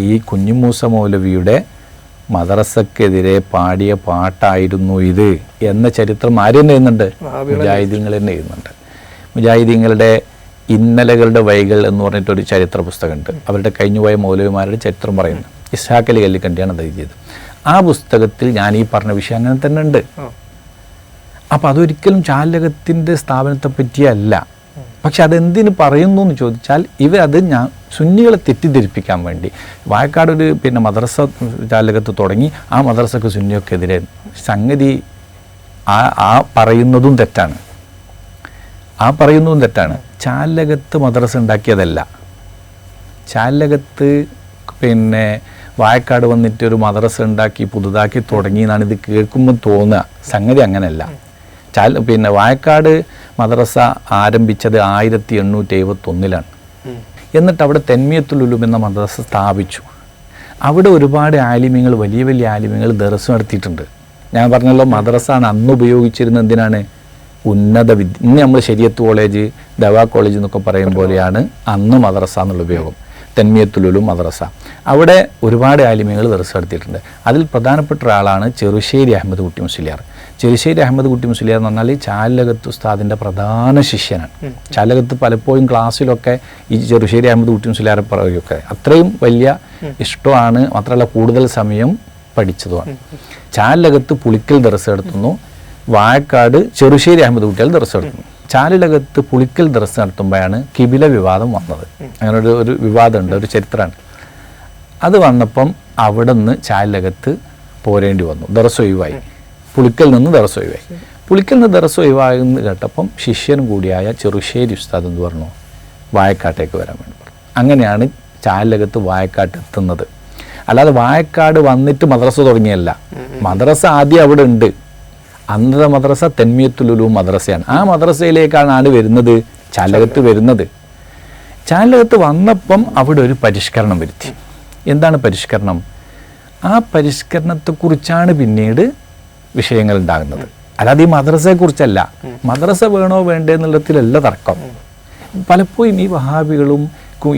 ഈ കുഞ്ഞിമൂസ മൗലവിയുടെ മദ്രസക്കെതിരെ പാടിയ പാട്ടായിരുന്നു ഇത് എന്ന ചരിത്രം ആര് തന്നെ എഴുതുന്നുണ്ട്? മുജാഹിദീങ്ങൾ തന്നെ എഴുതുന്നുണ്ട്. മുജാഹിദീങ്ങളുടെ ഇന്നലകളുടെ വൈകൾ എന്ന് പറഞ്ഞിട്ടൊരു ചരിത്ര പുസ്തകമുണ്ട്. അവരുടെ കഴിഞ്ഞുപോയ മൗലവിമാരുടെ ചരിത്രം പറയുന്നു. ഇസ്ഹാഖ് അലി കല്ലിക്കണ്ടിയാണ് അത് എഴുതിയത്. ആ പുസ്തകത്തിൽ ഞാൻ ഈ പറഞ്ഞ വിഷയം അങ്ങനെ തന്നെ ഉണ്ട്. അപ്പം അതൊരിക്കലും ചാലകത്തിൻ്റെ സ്ഥാപനത്തെ പറ്റിയല്ല. പക്ഷെ അതെന്തിന് പറയുന്നു എന്ന് ചോദിച്ചാൽ ഇവരത് സുന്നികളെ തെറ്റിദ്ധരിപ്പിക്കാൻ വേണ്ടി വായക്കാട് ഒരു മദ്രസ ചാലകത്ത് തുടങ്ങി ആ മദ്രസക്ക് സുന്നിയൊക്കെതിരെ സംഗതി ആ പറയുന്നതും തെറ്റാണ്. ചാലകത്ത് മദ്രസ ഉണ്ടാക്കിയതല്ല. ചാലകത്ത് വായക്കാട് വന്നിട്ട് ഒരു മദ്രസ ഉണ്ടാക്കി പുതുതാക്കി തുടങ്ങി എന്നാണ് ഇത് കേൾക്കുമ്പോൾ തോന്നുക. സംഗതി അങ്ങനെയല്ല. വായക്കാട് മദ്രസ ആരംഭിച്ചത് 1871 എന്നിട്ട് അവിടെ തെൻമിയത്തുൽ ഉലൂം എന്ന മദ്രസ സ്ഥാപിച്ചു. അവിടെ ഒരുപാട് ആലിമ്യങ്ങൾ, വലിയ വലിയ ആലിമ്യങ്ങൾ ദർസ് നടത്തിയിട്ടുണ്ട്. ഞാൻ പറഞ്ഞല്ലോ, മദ്രസയാണ് അന്ന് ഉപയോഗിച്ചിരുന്നത് എന്തിനാണ്? ഉന്നത വിദ്യ. ഇന്ന് നമ്മൾ ശരിയത്ത് കോളേജ്, ദവാ കോളേജ് എന്നൊക്കെ പറയും പോലെയാണ് അന്ന് മദ്രസ എന്നുള്ള ഉപയോഗം. തെൻമിയത്തുൽ ഉലൂം മദ്രസ, അവിടെ ഒരുപാട് ആലിമ്യങ്ങൾ ദർസ് നടത്തിയിട്ടുണ്ട്. അതിൽ പ്രധാനപ്പെട്ട ഒരാളാണ് ചെറുശ്ശേരി അഹമ്മദ് കുട്ടി മുസ്ലിയാർ. ചെറുശ്ശേരി അഹമ്മദ് കുട്ടി മുസ്ലിയാർ എന്ന് പറഞ്ഞാൽ ചാലകത്ത് ഉസ്താദിൻ്റെ പ്രധാന ശിഷ്യനാണ്. ചാലകത്ത് പലപ്പോഴും ക്ലാസ്സിലൊക്കെ ഈ ചെറുശ്ശേരി അഹമ്മദ് കുട്ടി മുസ്ലിയാരെ പറയുകയൊക്കെ അത്രയും വലിയ ഇഷ്ടമാണ്. മാത്രമല്ല കൂടുതൽ സമയം പഠിച്ചതുമാണ്. ചാലകത്ത് പുളിക്കൽ ദർസ് നടത്തുന്നു, വാഴക്കാട് ചെറുശ്ശേരി അഹമ്മദ് കുട്ടികൾ ദർസ് നടത്തുന്നു. ചാലിലകത്ത് പുളിക്കൽ ദർസ് നടത്തുമ്പോഴാണ് കിബില വിവാദം വന്നത്. അങ്ങനെ ഒരു വിവാദമുണ്ട്, ഒരു ചരിത്രമാണ്. അത് വന്നപ്പം അവിടെ നിന്ന് ചാലിലകത്ത് പോരേണ്ടി വന്നു. ദർസ് ഒഴിവായി, പുളിക്കൽ നിന്ന് ദർസ് ഒഴിവായി. പുളിക്കൽ നിന്ന് ദർസ് ഒഴിവായെന്ന് കേട്ടപ്പം ശിഷ്യനും കൂടിയായ ചെറുശ്ശേരി ഉസ്താദ് എന്ന് പറഞ്ഞു വാഴക്കാട്ടേക്ക് വരാൻ വേണ്ടി പറഞ്ഞു. അങ്ങനെയാണ് ചാലിലകത്ത് വാഴക്കാട്ട് എത്തുന്നത്. അല്ലാതെ വാഴക്കാട് വന്നിട്ട് മദ്രസ തുടങ്ങിയല്ല. മദ്രസ ആദ്യം അവിടെ ഉണ്ട്. അന്നത്തെ മദ്രസ തെൻമിയത്തുൽ ഉലൂം മദ്രസയാണ്. ആ മദ്രസയിലേക്കാണ് ആള് വരുന്നത്, ചാലകത്ത് വരുന്നത്. ചാലകത്ത് വന്നപ്പം അവിടെ ഒരു പരിഷ്കരണം വരുത്തി. എന്താണ് പരിഷ്കരണം? ആ പരിഷ്കരണത്തെക്കുറിച്ചാണ് പിന്നീട് വിഷയങ്ങൾ ഉണ്ടാകുന്നത്. അല്ലാതെ ഈ മദ്രസയെക്കുറിച്ചല്ല. മദ്രസ വേണോ വേണ്ടേ എന്നുള്ളതിലല്ല തർക്കം. പലപ്പോഴും ഈ വഹാബികളും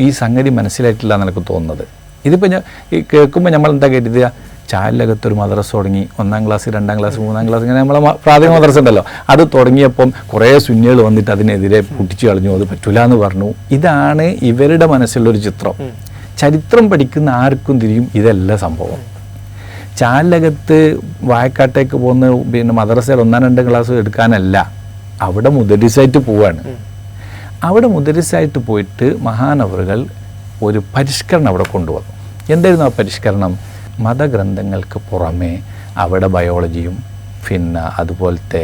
ഈ സംഗതി മനസ്സിലായിട്ടില്ല എന്ന് എനിക്ക് തോന്നുന്നത്. ഇതിപ്പോൾ ഞാൻ കേൾക്കുമ്പോൾ നമ്മൾ എന്താ കരുതുക, ചാലിലകത്തൊരു മദ്രസ തുടങ്ങി, 1ാം ക്ലാസ് 2ാം ക്ലാസ് 3ാം ക്ലാസ്, ഇങ്ങനെ നമ്മളെ പ്രാഥമിക മദ്രസ ഉണ്ടല്ലോ, അത് തുടങ്ങിയപ്പം കുറേ സുന്നികൾ വന്നിട്ട് അതിനെതിരെ പൊട്ടിച്ചു കളഞ്ഞു, അത് പറ്റൂല എന്ന് പറഞ്ഞു. ഇതാണ് ഇവരുടെ മനസ്സിലുള്ളൊരു ചിത്രം. ചരിത്രം പഠിക്കുന്ന ആർക്കും തിരിയും ഇതല്ല സംഭവം. ചാലിലകത്ത് വാഴക്കാട്ടേക്ക് പോകുന്ന പിന്നെ മദ്രസയിൽ 1ാം 2ാം ക്ലാസ് എടുക്കാനല്ല, അവിടെ മുദരിസായിട്ട് പോവാണ്. അവിടെ മുദരിസായിട്ട് പോയിട്ട് മഹാനവറുകൾ ഒരു പരിഷ്കരണം അവിടെ കൊണ്ടുവന്നു. എന്തായിരുന്നു ആ പരിഷ്കരണം? മതഗ്രന്ഥങ്ങൾക്ക് പുറമേ അവിടെ ബയോളജിയും പിന്നെ അതുപോലത്തെ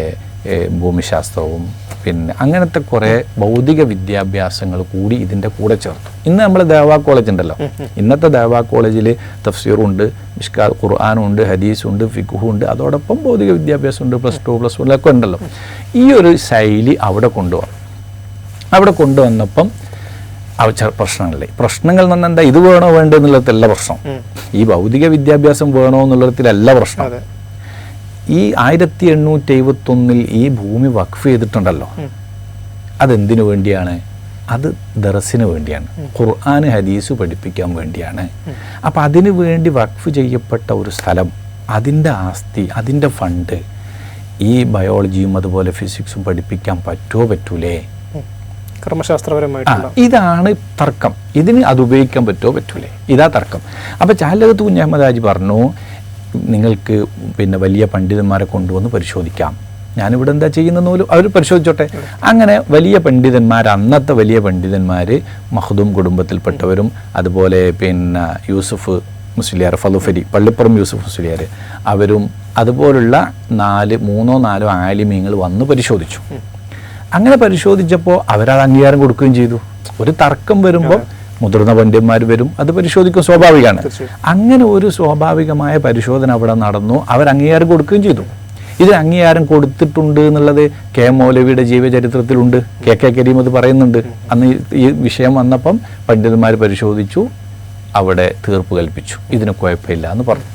ഭൂമിശാസ്ത്രവും പിന്നെ അങ്ങനത്തെ കുറേ ഭൗതിക വിദ്യാഭ്യാസങ്ങൾ കൂടി ഇതിൻ്റെ കൂടെ ചേർത്തു. ഇന്ന് നമ്മൾ ദേവാ കോളേജ് ഉണ്ടല്ലോ, ഇന്നത്തെ ദേവാ കോളേജിൽ തഫ്സീറുണ്ട്, മിഷ്കാത്ത് ഖുർആനുണ്ട്, ഹദീസുണ്ട്, ഫിഖുണ്ട്, അതോടൊപ്പം ഭൗതിക വിദ്യാഭ്യാസമുണ്ട്, +2 +1 ഒക്കെ ഉണ്ടല്ലോ. ഈ ഒരു ശൈലി അവിടെ കൊണ്ടുവന്നു. അവിടെ കൊണ്ടുവന്നപ്പം പ്രശ്നങ്ങൾ എന്ന് പറഞ്ഞാൽ എന്താ, ഇത് വേണോ വേണ്ടോ എന്നുള്ളതല്ല പ്രശ്നം. ഈ ഭൗതിക വിദ്യാഭ്യാസം വേണോ എന്നുള്ളതിലല്ല പ്രശ്നം. ഈ 1871 ഈ ഭൂമി വഖഫ് ചെയ്തിട്ടുണ്ടല്ലോ, അതെന്തിനു വേണ്ടിയാണ്? അത് ദർസിന് വേണ്ടിയാണ്, ഖുർആൻ ഹദീസ് പഠിപ്പിക്കാൻ വേണ്ടിയാണ്. അപ്പം അതിനു വേണ്ടി വഖഫ് ചെയ്യപ്പെട്ട ഒരു സ്ഥലം, അതിൻ്റെ ആസ്തി, അതിൻ്റെ ഫണ്ട് ഈ ബയോളജിയും അതുപോലെ ഫിസിക്സും പഠിപ്പിക്കാൻ പറ്റുമോ പറ്റൂലേ? ക്രമശാസ്ത്രപരമായിട്ടുള്ള ഇതാണ് തർക്കം. ഇതിന് അത് ഉപയോഗിക്കാൻ പറ്റുമോ പറ്റൂലേ? ഇതാ തർക്കം. അപ്പോൾ ചാലകത്ത് കുഞ്ഞ് അഹമ്മദ് ഹാജി പറഞ്ഞു, നിങ്ങൾക്ക് പിന്നെ വലിയ പണ്ഡിതന്മാരെ കൊണ്ടുവന്ന് പരിശോധിക്കാം. ഞാനിവിടെ എന്താ ചെയ്യുന്നതെന്ന് പോലും അവർ പരിശോധിച്ചോട്ടെ. അങ്ങനെ വലിയ പണ്ഡിതന്മാർ, അന്നത്തെ വലിയ പണ്ഡിതന്മാർ മഖ്ദൂം കുടുംബത്തിൽപ്പെട്ടവരും അതുപോലെ പിന്നെ യൂസുഫ് മുസ്ലിയാർ, ഫലുഫരി, പള്ളിപ്പുറം യൂസുഫ് മുസ്ലിയാർ, അവരും അതുപോലുള്ള 3 or 4 ആലിമീങ്ങൾ വന്ന് പരിശോധിച്ചു. അങ്ങനെ പരിശോധിച്ചപ്പോൾ അവരത് അംഗീകാരം കൊടുക്കുകയും ചെയ്തു. ഒരു തർക്കം വരുമ്പോൾ മുതിർന്ന പണ്ഡിതന്മാർ വരും, അത് പരിശോധിക്കും, സ്വാഭാവികമാണ്. അങ്ങനെ ഒരു സ്വാഭാവികമായ പരിശോധന അവിടെ നടന്നു, അവർ അംഗീകാരം കൊടുക്കുകയും ചെയ്തു. ഇത് അംഗീകാരം കൊടുത്തിട്ടുണ്ട് എന്നുള്ളത് കെ മൗലവിയുടെ ജീവചരിത്രത്തിലുണ്ട്. കെ കരീം അത് പറയുന്നുണ്ട്. അന്ന് ഈ വിഷയം വന്നപ്പം പണ്ഡിതന്മാർ പരിശോധിച്ചു, അവിടെ തീർപ്പ് കൽപ്പിച്ചു, ഇതിന് കുഴപ്പമില്ല എന്ന് പറഞ്ഞു.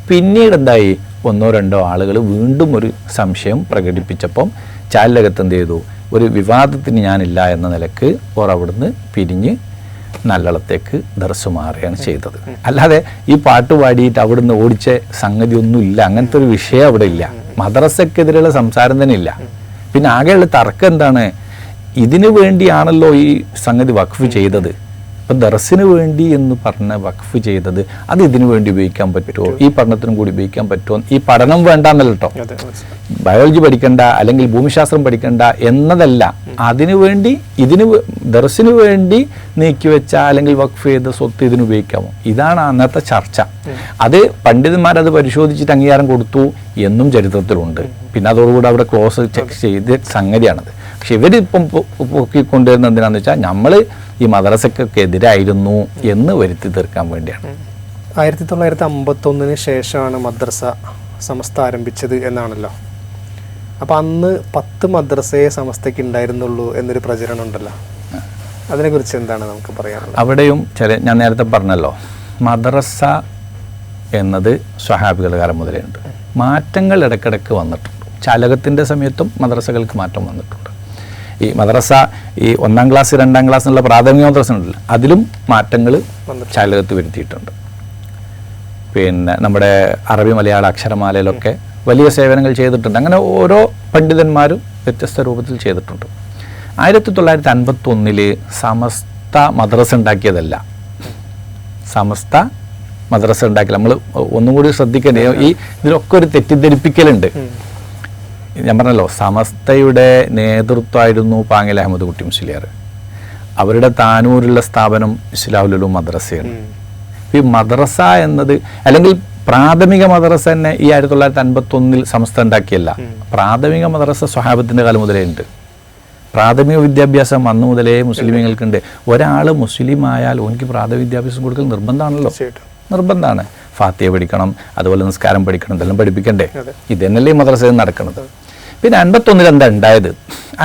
പിന്നീട് എന്തായി, 1 or 2 ആളുകൾ വീണ്ടും ഒരു സംശയം പ്രകടിപ്പിച്ചപ്പം ചാലിലകത്ത് എന്ത് ചെയ്തു, ഒരു വിവാദത്തിന് ഞാനില്ല എന്ന നിലക്ക് ഓർ അവിടുന്ന് പിരിഞ്ഞ് നല്ലളത്തേക്ക് ദർസ് മാറുകയാണ് ചെയ്തത്. അല്ലാതെ ഈ പാട്ട് പാടിയിട്ട് അവിടുന്ന് ഓടിച്ച സംഗതി ഒന്നുമില്ല. അങ്ങനത്തെ ഒരു വിഷയം അവിടെ ഇല്ല. മദ്രസക്കെതിരെയുള്ള സംസാരം തന്നെ ഇല്ല. പിന്നെ ആകെയുള്ള തർക്കം എന്താണ്, ഇതിനു വേണ്ടിയാണല്ലോ ഈ സംഗതി വഖഫ് ചെയ്തത്. അപ്പം ദർസിന് വേണ്ടി എന്ന് പറഞ്ഞ് വഖഫ് ചെയ്തത്, അത് ഇതിനു വേണ്ടി ഉപയോഗിക്കാൻ പറ്റുമോ, ഈ പഠനത്തിനും കൂടി ഉപയോഗിക്കാൻ പറ്റുമോ? ഈ പഠനം വേണ്ടെന്നല്ല കേട്ടോ, ബയോളജി പഠിക്കണ്ട അല്ലെങ്കിൽ ഭൂമിശാസ്ത്രം പഠിക്കണ്ട എന്നതല്ല. അതിനു വേണ്ടി ദർസിന് വേണ്ടി നീക്കിവെച്ച അല്ലെങ്കിൽ വഖഫ് ചെയ്ത സ്വത്ത് ഇതിന് ഉപയോഗിക്കാമോ? ഇതാണ് അന്നത്തെ ചർച്ച. അത് പണ്ഡിതന്മാരത് പരിശോധിച്ചിട്ട് അംഗീകാരം കൊടുത്തു എന്നും ചരിത്രത്തിലുണ്ട്. പിന്നെ അതോടുകൂടി അവിടെ ക്ലോസ് ചെക്ക് ചെയ്ത സംഗതിയാണത്. പക്ഷെ ഇവരിപ്പം പൊക്കിക്കൊണ്ടുവരുന്നത് എന്തിനാന്ന് വെച്ചാൽ നമ്മൾ ഈ മദ്രസക്കൊക്കെ എതിരായിരുന്നു എന്ന് വരുത്തി തീർക്കാൻ വേണ്ടിയാണ്. 1951 ശേഷമാണ് മദ്രസ സമസ്ത ആരംഭിച്ചത് എന്നാണല്ലോ. അപ്പോൾ അന്ന് 10 മദ്രസയെ സമസ്തയ്ക്ക് ഉണ്ടായിരുന്നുള്ളൂ എന്നൊരു പ്രചരണം ഉണ്ടല്ലോ, അതിനെക്കുറിച്ച് എന്താണ് നമുക്ക് പറയാനുള്ളത്? അവിടെയും ഞാൻ നേരത്തെ പറഞ്ഞല്ലോ, മദ്രസ എന്നത് സ്വഹാബികളുടെ കാലം മുതലേ ഉണ്ട്. മാറ്റങ്ങൾ ഇടയ്ക്കിടയ്ക്ക് വന്നിട്ടുണ്ട്. ചാലകത്തിൻ്റെ സമയത്തും മദ്രസകൾക്ക് മാറ്റം വന്നിട്ടുണ്ട്. ഈ മദ്രസ ഈ 1ാം ക്ലാസ് 2ാം ക്ലാസ് എന്നുള്ള പ്രാഥമിക മദ്രസ ഉണ്ടല്ലോ, അതിലും മാറ്റങ്ങൾ ചാലകത്ത് വരുത്തിയിട്ടുണ്ട്. പിന്നെ നമ്മുടെ അറബി മലയാള അക്ഷരമാലയിലൊക്കെ വലിയ സേവനങ്ങൾ ചെയ്തിട്ടുണ്ട്. അങ്ങനെ ഓരോ പണ്ഡിതന്മാരും വ്യത്യസ്ത രൂപത്തിൽ ചെയ്തിട്ടുണ്ട്. 1951 സമസ്ത മദ്രസ ഉണ്ടാക്കിയതല്ല. സമസ്ത മദ്രസ ഉണ്ടാക്കില്ല. നമ്മൾ ഒന്നും കൂടി ശ്രദ്ധിക്കേണ്ടേ, ഈ ഇതിലൊക്കെ ഒരു തെറ്റിദ്ധരിപ്പിക്കലുണ്ട്. ഞാൻ പറഞ്ഞല്ലോ, സമസ്തയുടെ നേതൃത്വമായിരുന്നു പാങ്ങിൽ അഹമ്മദ് കുട്ടി മുസ്ലിയാർ. അവരുടെ താനൂരുള്ള സ്ഥാപനം ഇസ്ലാഹുൽ ഉലൂം മദ്രസയാണ്. ഈ മദ്രസ എന്നത്, അല്ലെങ്കിൽ പ്രാഥമിക മദ്രസ തന്നെ ഈ 1951 സമസ്ത ഉണ്ടാക്കിയല്ല. പ്രാഥമിക മദ്രസ സ്വഹാബത്തിന്റെ കാലം മുതലേ ഉണ്ട്. പ്രാഥമിക വിദ്യാഭ്യാസം അന്ന് മുതലേ മുസ്ലിമുകൾക്കുണ്ട്. ഒരാൾ മുസ്ലിം ആയാൽ ഓനിക്ക് പ്രാഥമിക വിദ്യാഭ്യാസം കൊടുക്കൽ നിർബന്ധമാണല്ലോ, നിർബന്ധമാണ്. ഫാത്തിഹ പഠിക്കണം, അതുപോലെ നിസ്കാരം പഠിക്കണം, ഇതെല്ലാം പഠിപ്പിക്കണ്ടേ? ഇത് തന്നെയല്ലേ മദ്രസയിൽ നടക്കുന്നത്. പിന്നെ 51 എന്താ ഉണ്ടായത്?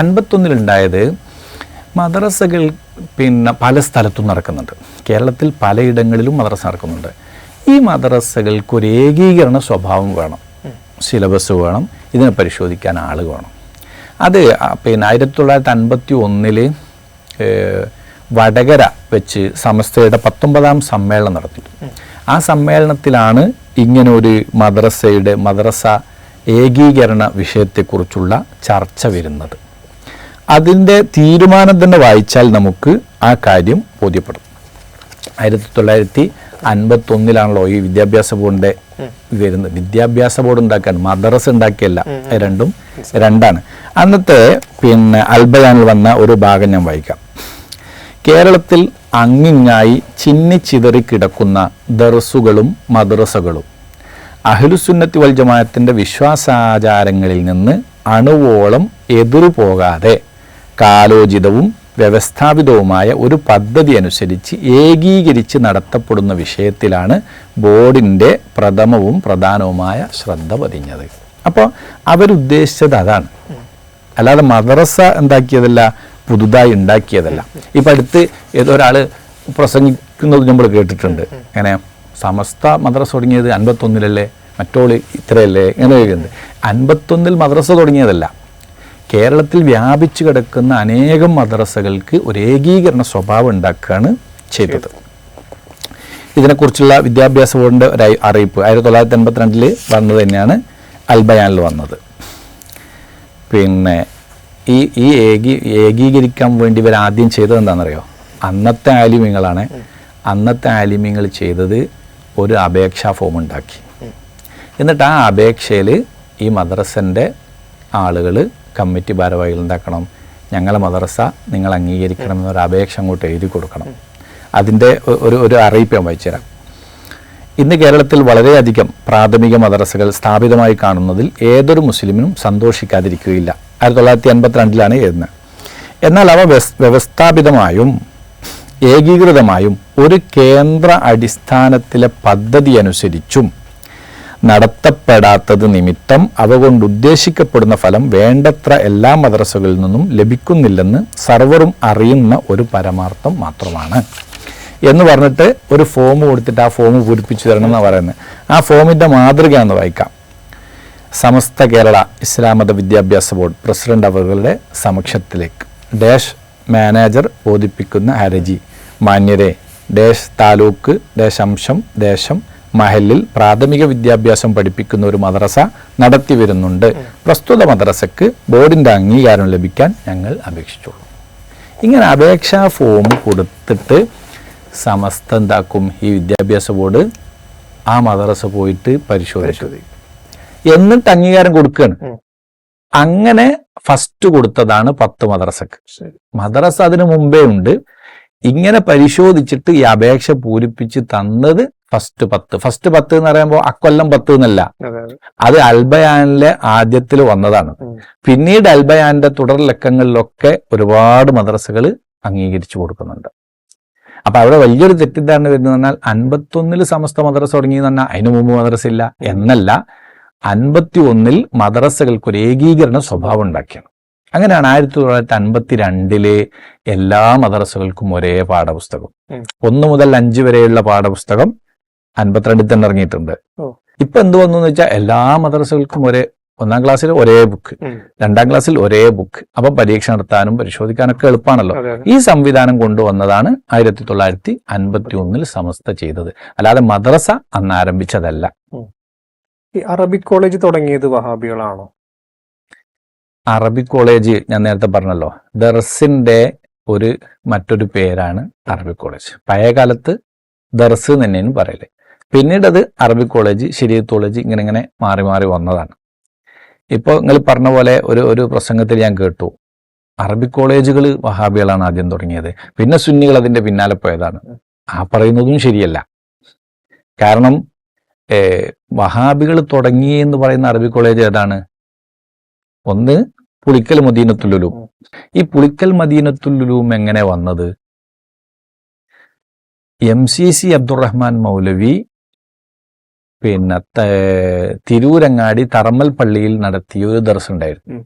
51 ഉണ്ടായത് മദ്രസകൾ പിന്നെ പല സ്ഥലത്തും നടക്കുന്നുണ്ട്. കേരളത്തിൽ പലയിടങ്ങളിലും മദ്രസ നടക്കുന്നുണ്ട്. ഈ മദ്രസകൾക്ക് ഒരു ഏകീകരണ സ്വഭാവം വേണം, സിലബസ് വേണം, ഇതിനെ പരിശോധിക്കാൻ ആൾ വേണം. അത് പിന്നെ 1951 വടകര വെച്ച് സമസ്തയുടെ 19ാം സമ്മേളനം നടത്തി. ആ സമ്മേളനത്തിലാണ് ഇങ്ങനെ ഒരു മദ്രസ ഏകീകരണ വിഷയത്തെക്കുറിച്ചുള്ള ചർച്ച വരുന്നത്. അതിൻ്റെ തീരുമാനം തന്നെ വായിച്ചാൽ നമുക്ക് ആ കാര്യം ബോധ്യപ്പെടും. 1951 ഈ വിദ്യാഭ്യാസ ബോർഡിൻ്റെ വരുന്നത്. വിദ്യാഭ്യാസ ബോർഡ് ഉണ്ടാക്കാൻ, മദ്രസ ഉണ്ടാക്കിയല്ല, രണ്ടും രണ്ടാണ്. അന്നത്തെ പിന്നെ അൽബയാനിൽ വന്ന ഒരു ഭാഗം ഞാൻ വായിക്കാം. കേരളത്തിൽ അങ്ങിങ്ങായി ചിന്നിച്ചിതറി കിടക്കുന്ന ദർസുകളും മദ്രസകളും അഹ്ലുസുന്നത്തി വൽ ജമാഅത്തിന്റെ വിശ്വാസാചാരങ്ങളിൽ നിന്ന് അണുവോളം എതിർപോകാതെ കാലോചിതവും വ്യവസ്ഥാപിതവുമായ ഒരു പദ്ധതി അനുസരിച്ച് ഏകീകരിച്ച് നടത്തപ്പെടുന്ന വിഷയത്തിലാണ് ബോർഡിൻ്റെ പ്രഥമവും പ്രധാനവുമായ ശ്രദ്ധ പതിഞ്ഞത്. അപ്പോൾ അവരുദ്ദേശിച്ചത് അതാണ്, അല്ലാതെ മദ്രസ ഉണ്ടാക്കിയതല്ല, പുതുതായി ഉണ്ടാക്കിയതല്ല. ഇപ്പം അടുത്ത് ഏതൊരാൾ പ്രസംഗിക്കുന്നത് നമ്മൾ കേട്ടിട്ടുണ്ട്. അങ്ങനെ സമസ്ത മദ്രസ തുടങ്ങിയത് 51 മറ്റോള് ഇത്രയല്ലേ, ഇങ്ങനെ ചോദിക്കുന്നത്. 51 മദ്രസ തുടങ്ങിയതല്ല. കേരളത്തിൽ വ്യാപിച്ചു കിടക്കുന്ന അനേകം മദ്രസകൾക്ക് ഒരു ഏകീകരണ സ്വഭാവം ഉണ്ടാക്കുകയാണ് ചെയ്തത്. ഇതിനെക്കുറിച്ചുള്ള വിദ്യാഭ്യാസ ബോർഡിൻ്റെ ഒരു അറിയിപ്പ് 1982 വന്നത് തന്നെയാണ് അൽബയാനിൽ വന്നത്. പിന്നെ ഈ ഏകീകരിക്കാൻ വേണ്ടി ഇവർ ആദ്യം ചെയ്തത് എന്താണെന്നറിയോ? അന്നത്തെ ആലിമ്യങ്ങൾ ചെയ്തത് ഒരു അപേക്ഷാ ഫോം ഉണ്ടാക്കി. എന്നിട്ട് ആ അപേക്ഷയിൽ ഈ മദ്രസൻ്റെ ആളുകൾ, കമ്മിറ്റി ഭാരവാഹികൾ ഉണ്ടാക്കണം, ഞങ്ങളെ മദ്രസ നിങ്ങൾ അംഗീകരിക്കണം എന്നൊരു അപേക്ഷ അങ്ങോട്ട് എഴുതി കൊടുക്കണം. അതിൻ്റെ ഒരു അറിയിപ്പ് ഞാൻ വായിച്ചുതരാം. ഇന്ന് കേരളത്തിൽ വളരെയധികം പ്രാഥമിക മദ്രസകൾ സ്ഥാപിതമായി കാണുന്നതിൽ ഏതൊരു മുസ്ലിമിനും സന്തോഷിക്കാതിരിക്കുകയില്ല. 1952 എഴുതുന്നത്. എന്നാൽ അവ വ്യവസ്ഥാപിതമായും ഏകീകൃതമായും ഒരു കേന്ദ്ര അടിസ്ഥാനത്തിലെ പദ്ധതി അനുസരിച്ചും നടത്തപ്പെടാത്തത് നിമിത്തം അവ കൊണ്ട് ഉദ്ദേശിക്കപ്പെടുന്ന ഫലം വേണ്ടത്ര എല്ലാ മദ്രസകളിൽ നിന്നും ലഭിക്കുന്നില്ലെന്ന് സർവറും അറിയുന്ന ഒരു പരമാർത്ഥം മാത്രമാണ് എന്ന് പറഞ്ഞിട്ട് ഒരു ഫോം കൊടുത്തിട്ട് ആ ഫോം പൂരിപ്പിച്ചു തരണം എന്നാണ് പറയുന്നത്. ആ ഫോമിൻ്റെ മാതൃകയാണെന്ന് വായിക്കാം. സമസ്ത കേരള ഇസ്ലാം മത വിദ്യാഭ്യാസ ബോർഡ് പ്രസിഡന്റ് അവരുടെ സമക്ഷത്തിലേക്ക് ഡാഷ് മാനേജർ ബോധിപ്പിക്കുന്ന ഹർജി. മാന്യരെ, ഡാഷ് താലൂക്ക് ഡാഷ് അംശം ദേശം മഹലിൽ പ്രാഥമിക വിദ്യാഭ്യാസം പഠിപ്പിക്കുന്ന ഒരു മദ്രസ നടത്തി വരുന്നുണ്ട്. പ്രസ്തുത മദ്രസക്ക് ബോർഡിൻ്റെ അംഗീകാരം ലഭിക്കാൻ ഞങ്ങൾ അപേക്ഷിച്ചോളൂ. ഇങ്ങനെ അപേക്ഷാ ഫോം കൊടുത്തിട്ട് സമസ്ത എന്താക്കും? ഈ വിദ്യാഭ്യാസ ബോർഡ് ആ മദ്രസ പോയിട്ട് പരിശോധിക്കും, എന്നിട്ട് അംഗീകാരം കൊടുക്കുകയാണ്. അങ്ങനെ ഫസ്റ്റ് കൊടുത്തതാണ് 10 മദ്രസക്ക്. മദ്രസ അതിനു മുമ്പേ ഉണ്ട്. ഇങ്ങനെ പരിശോധിച്ചിട്ട് ഈ അപേക്ഷ പൂരിപ്പിച്ച് തന്നത് ഫസ്റ്റ് 10 എന്ന് പറയുമ്പോൾ അക്കൊല്ലം 10 എന്നല്ല, അത് അൽബയാനിലെ ആദ്യത്തിൽ വന്നതാണ്. പിന്നീട് അൽബയാന്റെ തുടർ ലക്കങ്ങളിലൊക്കെ ഒരുപാട് മദ്രസകൾ അംഗീകരിച്ചു കൊടുക്കുന്നുണ്ട്. അപ്പൊ അവിടെ വലിയൊരു തെറ്റിദ്ധാരണ വരുന്നത് പറഞ്ഞാൽ 51 സമസ്ത മദ്രസ തുടങ്ങി എന്ന് പറഞ്ഞാൽ അതിനു മുമ്പ് മദ്രസ ഇല്ല എന്നല്ല. 1951 മദ്രസകൾക്ക് ഒരു ഏകീകരണ സ്വഭാവം ഉണ്ടാക്കിയാണ്. അങ്ങനെയാണ് 1952 എല്ലാ മദ്രസകൾക്കും ഒരേ പാഠപുസ്തകം, 1 മുതൽ 5 വരെയുള്ള പാഠപുസ്തകം 52 തന്നെ ഇറങ്ങിയിട്ടുണ്ട്. ഇപ്പൊ എന്ത് വന്നു എന്ന് വെച്ചാൽ എല്ലാ മദ്രസകൾക്കും ഒന്നാം ക്ലാസ്സിൽ ഒരേ ബുക്ക്, 2ാം ക്ലാസ്സിൽ ഒരേ ബുക്ക്. അപ്പൊ പരീക്ഷ നടത്താനും പരിശോധിക്കാനൊക്കെ എളുപ്പമാണല്ലോ. ഈ സംവിധാനം കൊണ്ടുവന്നതാണ് 1951 സമസ്ത ചെയ്തത്, അല്ലാതെ മദ്രസ അന്ന് ആരംഭിച്ചതല്ല. ഈ അറബിക് കോളേജ് തുടങ്ങിയത് വഹാബികളാണോ? അറബിക് കോളേജ് ഞാൻ നേരത്തെ പറഞ്ഞല്ലോ, ദർസിന്റെ മറ്റൊരു പേരാണ് അറബിക് കോളേജ്. പഴയ കാലത്ത് ദർസ് തന്നെയാണ് പറയല്. പിന്നീട് അത് അറബിക് കോളേജ്, ശരീഅത്ത് കോളേജ് ഇങ്ങനെ മാറി മാറി വന്നതാണ്. ഇപ്പോൾ നിങ്ങൾ പറഞ്ഞ പോലെ ഒരു പ്രസംഗത്തിൽ ഞാൻ കേട്ടു, അറബിക് കോളേജുകൾ വഹാബികളാണ് ആദ്യം തുടങ്ങിയത്, പിന്നെ സുന്നികൾ അതിന്റെ പിന്നാലെ പോയതാണ്. ആ പറയുന്നതും ശരിയല്ല. കാരണം വഹാബികൾ തുടങ്ങി എന്ന് പറയുന്ന അറബിക് കോളേജ് ഏതാണ്? ഒന്ന് പുളിക്കൽ മദീനത്തുൽ ഉലൂം. ഈ പുളിക്കൽ മദീനത്തുൽ ഉലൂം എങ്ങനെ വന്നത്? MCC അബ്ദുറഹ്മാൻ മൗലവി പിന്നെ തിരൂരങ്ങാടി തറമ്മൽ പള്ളിയിൽ നടത്തിയ ഒരു ദർസ് ഉണ്ടായിരുന്നു.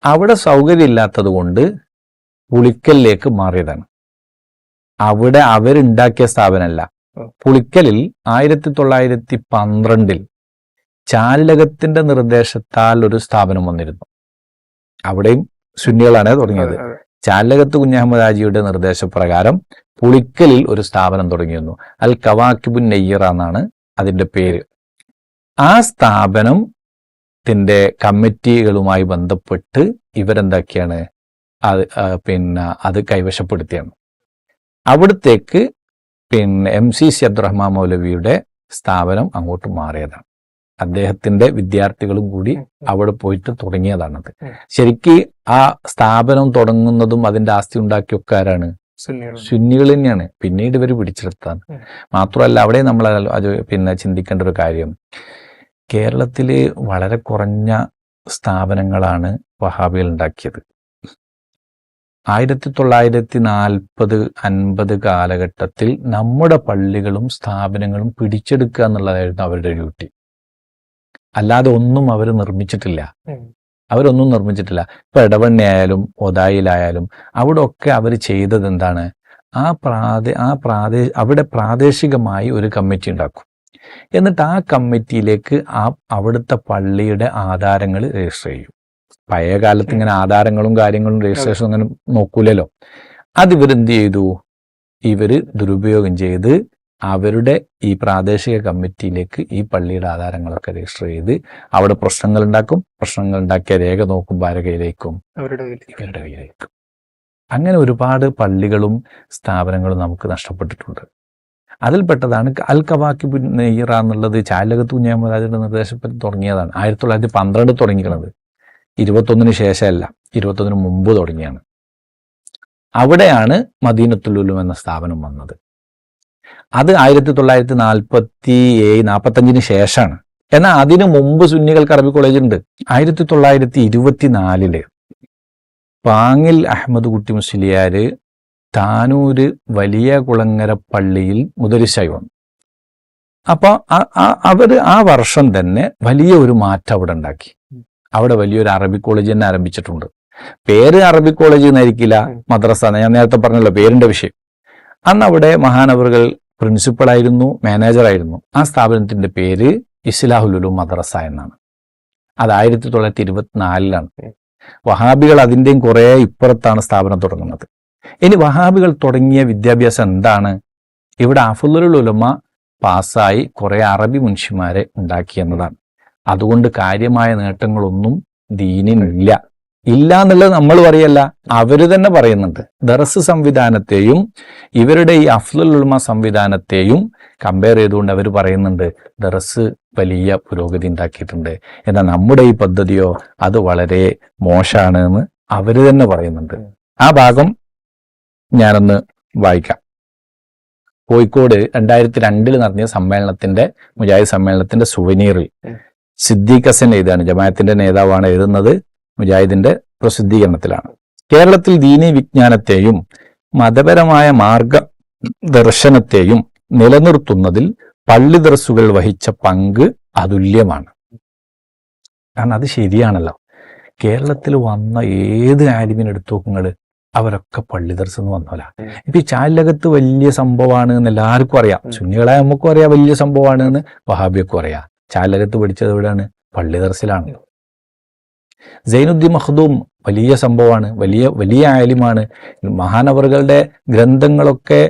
അവിടെ സൗകര്യം ഇല്ലാത്തത് കൊണ്ട് പുളിക്കലിലേക്ക് മാറിയതാണ്. അവിടെ അവരുണ്ടാക്കിയ സ്ഥാപനമല്ല. പുളിക്കലിൽ 1912 ചാലിലകത്തിന്റെ നിർദ്ദേശത്താൽ ഒരു സ്ഥാപനം വന്നിരുന്നു. അവിടെയും സുന്നികളാണ് തുടങ്ങിയത്. ചാലിലകത്ത് കുഞ്ഞഹമ്മദ് ഹാജിയുടെ നിർദ്ദേശപ്രകാരം പുളിക്കലിൽ ഒരു സ്ഥാപനം തുടങ്ങിയിരുന്നു. അൽ കവാക്കിബുൻ നെയ്യറ എന്നാണ് അതിന്റെ പേര്. ആ സ്ഥാപനത്തിന്റെ കമ്മിറ്റികളുമായി ബന്ധപ്പെട്ട് ഇവരെന്തൊക്കെയാണ് അത് കൈവശപ്പെടുത്തിയാണ്. അവിടത്തേക്ക് MCC അബ്ദുറഹ്മാൻ മൗലവിയുടെ സ്ഥാപനം അങ്ങോട്ട് മാറിയതാണ്. അദ്ദേഹത്തിന്റെ വിദ്യാർത്ഥികളും കൂടി അവിടെ പോയിട്ട് തുടങ്ങിയതാണത്. ശരിക്ക് ആ സ്ഥാപനം തുടങ്ങുന്നതും അതിന്റെ ആസ്തി ഉണ്ടാക്കിയൊക്കെ ആരാണ്? സുന്നികൾ തന്നെയാണ്. പിന്നീട് ഇവർ പിടിച്ചെടുത്താണ്. മാത്രമല്ല അവിടെ നമ്മൾ ചിന്തിക്കേണ്ട ഒരു കാര്യം, കേരളത്തില് വളരെ കുറഞ്ഞ സ്ഥാപനങ്ങളാണ് വഹാബികൾ ഉണ്ടാക്കിയത്. 1940-50 കാലഘട്ടത്തിൽ നമ്മുടെ പള്ളികളും സ്ഥാപനങ്ങളും പിടിച്ചെടുക്കുക എന്നുള്ളതായിരുന്നു അവരുടെ ഡ്യൂട്ടി. അല്ലാതെ ഒന്നും അവർ നിർമ്മിച്ചിട്ടില്ല. ഇപ്പൊ ഇടവണ്ണയായാലും ഒതായിലായാലും അവിടെ ഒക്കെ അവർ ചെയ്തത് എന്താണ്? അവിടെ പ്രാദേശികമായി ഒരു കമ്മിറ്റി ഉണ്ടാക്കും. എന്നിട്ട് ആ കമ്മിറ്റിയിലേക്ക് അവിടുത്തെ പള്ളിയുടെ ആധാരങ്ങൾ രജിസ്റ്റർ ചെയ്യും. പഴയ കാലത്ത് ഇങ്ങനെ ആധാരങ്ങളും കാര്യങ്ങളും രജിസ്ട്രേഷൻ അങ്ങനെ നോക്കൂലല്ലോ. അതിവരെന്ത് ചെയ്തു? ഇവര് ദുരുപയോഗം ചെയ്ത് അവരുടെ ഈ പ്രാദേശിക കമ്മിറ്റിയിലേക്ക് ഈ പള്ളിയുടെ ആധാരങ്ങളൊക്കെ രജിസ്റ്റർ ചെയ്ത് അവിടെ പ്രശ്നങ്ങൾ ഉണ്ടാക്കിയ രേഖ നോക്കുമ്പോൾ ആരുടെ കയ്യിലേക്കും? ഇവരുടെ കയ്യിലേക്കും. അങ്ങനെ ഒരുപാട് പള്ളികളും സ്ഥാപനങ്ങളും നമുക്ക് നഷ്ടപ്പെട്ടിട്ടുണ്ട്. അതിൽപ്പെട്ടതാണ് അൽ കവാക്കിബുൻ നെയ്യറ എന്നുള്ളത്. ചാലിലകത്ത് കുഞ്ഞഹമ്മദ് ഹാജിയുടെ നിർദ്ദേശത്തിൽ തുടങ്ങിയതാണ്. 1912 തുടങ്ങിയത്. 21 ശേഷമല്ല, 21 മുമ്പ് തുടങ്ങിയാണ്. അവിടെയാണ് മദീനത്തുൽ ഉലൂം എന്ന സ്ഥാപനം വന്നത്. അത് 1947-45 ശേഷമാണ്. എന്നാൽ അതിനു മുമ്പ് സുന്നികൾക്ക് അറബി കോളേജ് ഉണ്ട്. 1924 പാങ്ങിൽ അഹമ്മദ് കുട്ടി മുസ്ലിയാര് താനൂര് വലിയ കുളങ്ങര പള്ളിയിൽ മുദരിസായി വന്നു. അപ്പൊ അവര് ആ വർഷം തന്നെ വലിയ ഒരു മാറ്റം അവിടെ ഉണ്ടാക്കി. അവിടെ വലിയൊരു അറബി കോളേജ് തന്നെ ആരംഭിച്ചിട്ടുണ്ട്. പേര് അറബി കോളേജ് എന്നായിരിക്കില്ല, മദ്രസ. ഞാൻ നേരത്തെ പറഞ്ഞല്ലോ പേരിന്റെ വിഷയം. അന്ന് അവിടെ മഹാനവറുകൾ പ്രിൻസിപ്പളായിരുന്നു, മാനേജറായിരുന്നു. ആ സ്ഥാപനത്തിന്റെ പേര് ഇസ്ലാഹുൽ ഉലൂം മദ്രസ എന്നാണ്. അത് 1924 വഹാബികൾ അതിൻ്റെയും കുറെ ഇപ്പുറത്താണ് സ്ഥാപനം തുടങ്ങുന്നത്. ഇനി വഹാബികൾ തുടങ്ങിയ വിദ്യാഭ്യാസം എന്താണ്? ഇവിടെ അഫ്ളുൽ ഉലമ പാസ്സായി കുറെ അറബി മുൻഷിമാരെ ഉണ്ടാക്കി എന്നതാണ്. അതുകൊണ്ട് കാര്യമായ നേട്ടങ്ങളൊന്നും ദീനിനില്ല. എന്നുള്ളത് നമ്മൾ പറയല്ല, അവര് തന്നെ പറയുന്നുണ്ട്. ദർസ് സംവിധാനത്തെയും ഇവരുടെ ഈ അഫ്ളുൽ ഉലമ സംവിധാനത്തെയും കമ്പയർ ചെയ്തുകൊണ്ട് അവർ പറയുന്നുണ്ട് ദർസ് വലിയ പുരോഗതി ഉണ്ടാക്കിയിട്ടുണ്ട്. എന്നാൽ നമ്മുടെ ഈ പദ്ധതിയോ അത് വളരെ മോശമാണ് എന്ന് അവര് തന്നെ പറയുന്നുണ്ട്. ആ ഭാഗം ഞാനൊന്ന് വായിക്കാം. കോഴിക്കോട് 2002 നടത്തിയ മുജാഹിദ് സമ്മേളനത്തിന്റെ സുവനീറിൽ സിദ്ദീഖ് ഹസൻ എഴുതാണ്. ജമാഅത്തിന്റെ നേതാവാണ് എഴുതുന്നത്. മുജാഹിദിന്റെ പ്രസിദ്ധീകരണത്തിലാണ്. കേരളത്തിൽ ദീനീ വിജ്ഞാനത്തെയും മതപരമായ മാർഗദർശനത്തെയും നിലനിർത്തുന്നതിൽ പള്ളി ദർസുകൾ വഹിച്ച പങ്ക് അതുല്യമാണ്. കാരണം അത് ശരിയാണല്ലോ. കേരളത്തിൽ വന്ന ഏത് ആലിമിനെടുത്തു നോക്കുങ്ങൾ, അവരൊക്കെ പള്ളി ദർസ് എന്ന് വന്നോല. ഇപ്പൊ ഈ ചാലിലകത്ത് വലിയ സംഭവമാണ് എന്ന് എല്ലാവർക്കും അറിയാം. സുന്നികളായ നമുക്കും അറിയാം വലിയ സംഭവമാണ് എന്ന്, വഹാബിയൊക്കെ അറിയാം. ചാലിലകത്ത് പഠിച്ചത് എവിടെയാണ്? പള്ളി ദർസിലാണ്. സൈനുദ്ദീൻ മഖ്ദൂം വലിയ സംഭവമാണ്, വലിയ വലിയ ആലിമാണ്. മഹാനവറുകളുടെ ഗ്രന്ഥങ്ങളൊക്കെ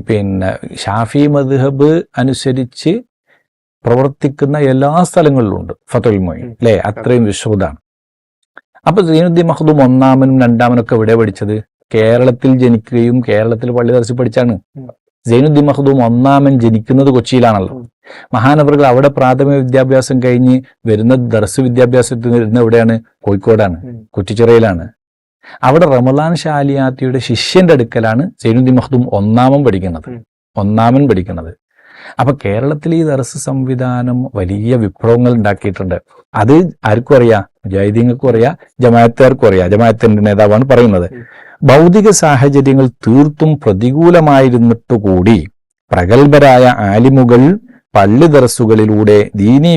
പിന്നെ ഷാഫി മദ്ഹബ് അനുസരിച്ച് പ്രവർത്തിക്കുന്ന എല്ലാ സ്ഥലങ്ങളിലും ഉണ്ട്. ഫതുൽ മൊയ്ൻ അല്ലേ, അത്രയും വിശ്രുതാണ്. അപ്പൊ സൈനുദ്ദീൻ മഖ്ദൂം ഒന്നാമനും രണ്ടാമനൊക്കെ എവിടെ പഠിച്ചത്? കേരളത്തിൽ ജനിക്കുകയും കേരളത്തിൽ പള്ളി ദർസിൽ പഠിച്ചാണ്. സൈനുദ്ദീൻ മഖ്ദൂം ഒന്നാമൻ ജനിക്കുന്നത് കൊച്ചിയിലാണല്ലോ. മഹാനവറുകൾ അവിടെ പ്രാഥമിക വിദ്യാഭ്യാസം കഴിഞ്ഞ് വരുന്ന ദർസ് വിദ്യാഭ്യാസത്തിൽ വരുന്ന എവിടെയാണ്? കോഴിക്കോടാണ്, കുറ്റിച്ചിറയിലാണ്. അവിടെ റമദാൻ ഷാലിയാത്തിയുടെ ശിഷ്യന്റെ അടുക്കലാണ് സൈനുദ്ദീൻ മഖ്ദൂം ഒന്നാമൻ പഠിക്കുന്നത്. അപ്പൊ കേരളത്തിൽ ഈ ദർസ് സംവിധാനം വലിയ വിപ്ലവങ്ങൾ ഉണ്ടാക്കിയിട്ടുണ്ട്. അത് ആർക്കും അറിയാം, മുജാഹിദീങ്ങൾക്കും അറിയാം, ജമാഅത്തുകാർക്കും അറിയാം. ജമാഅത്തിന്റെ നേതാവാണ് പറയുന്നത്. ഭൗതിക സാഹചര്യങ്ങൾ തീർത്തും പ്രതികൂലമായിരുന്നിട്ടുകൂടി പ്രഗത്ഭരായ ആലിമുകൾ പള്ളി ദർസുകളിലൂടെ ദീനീ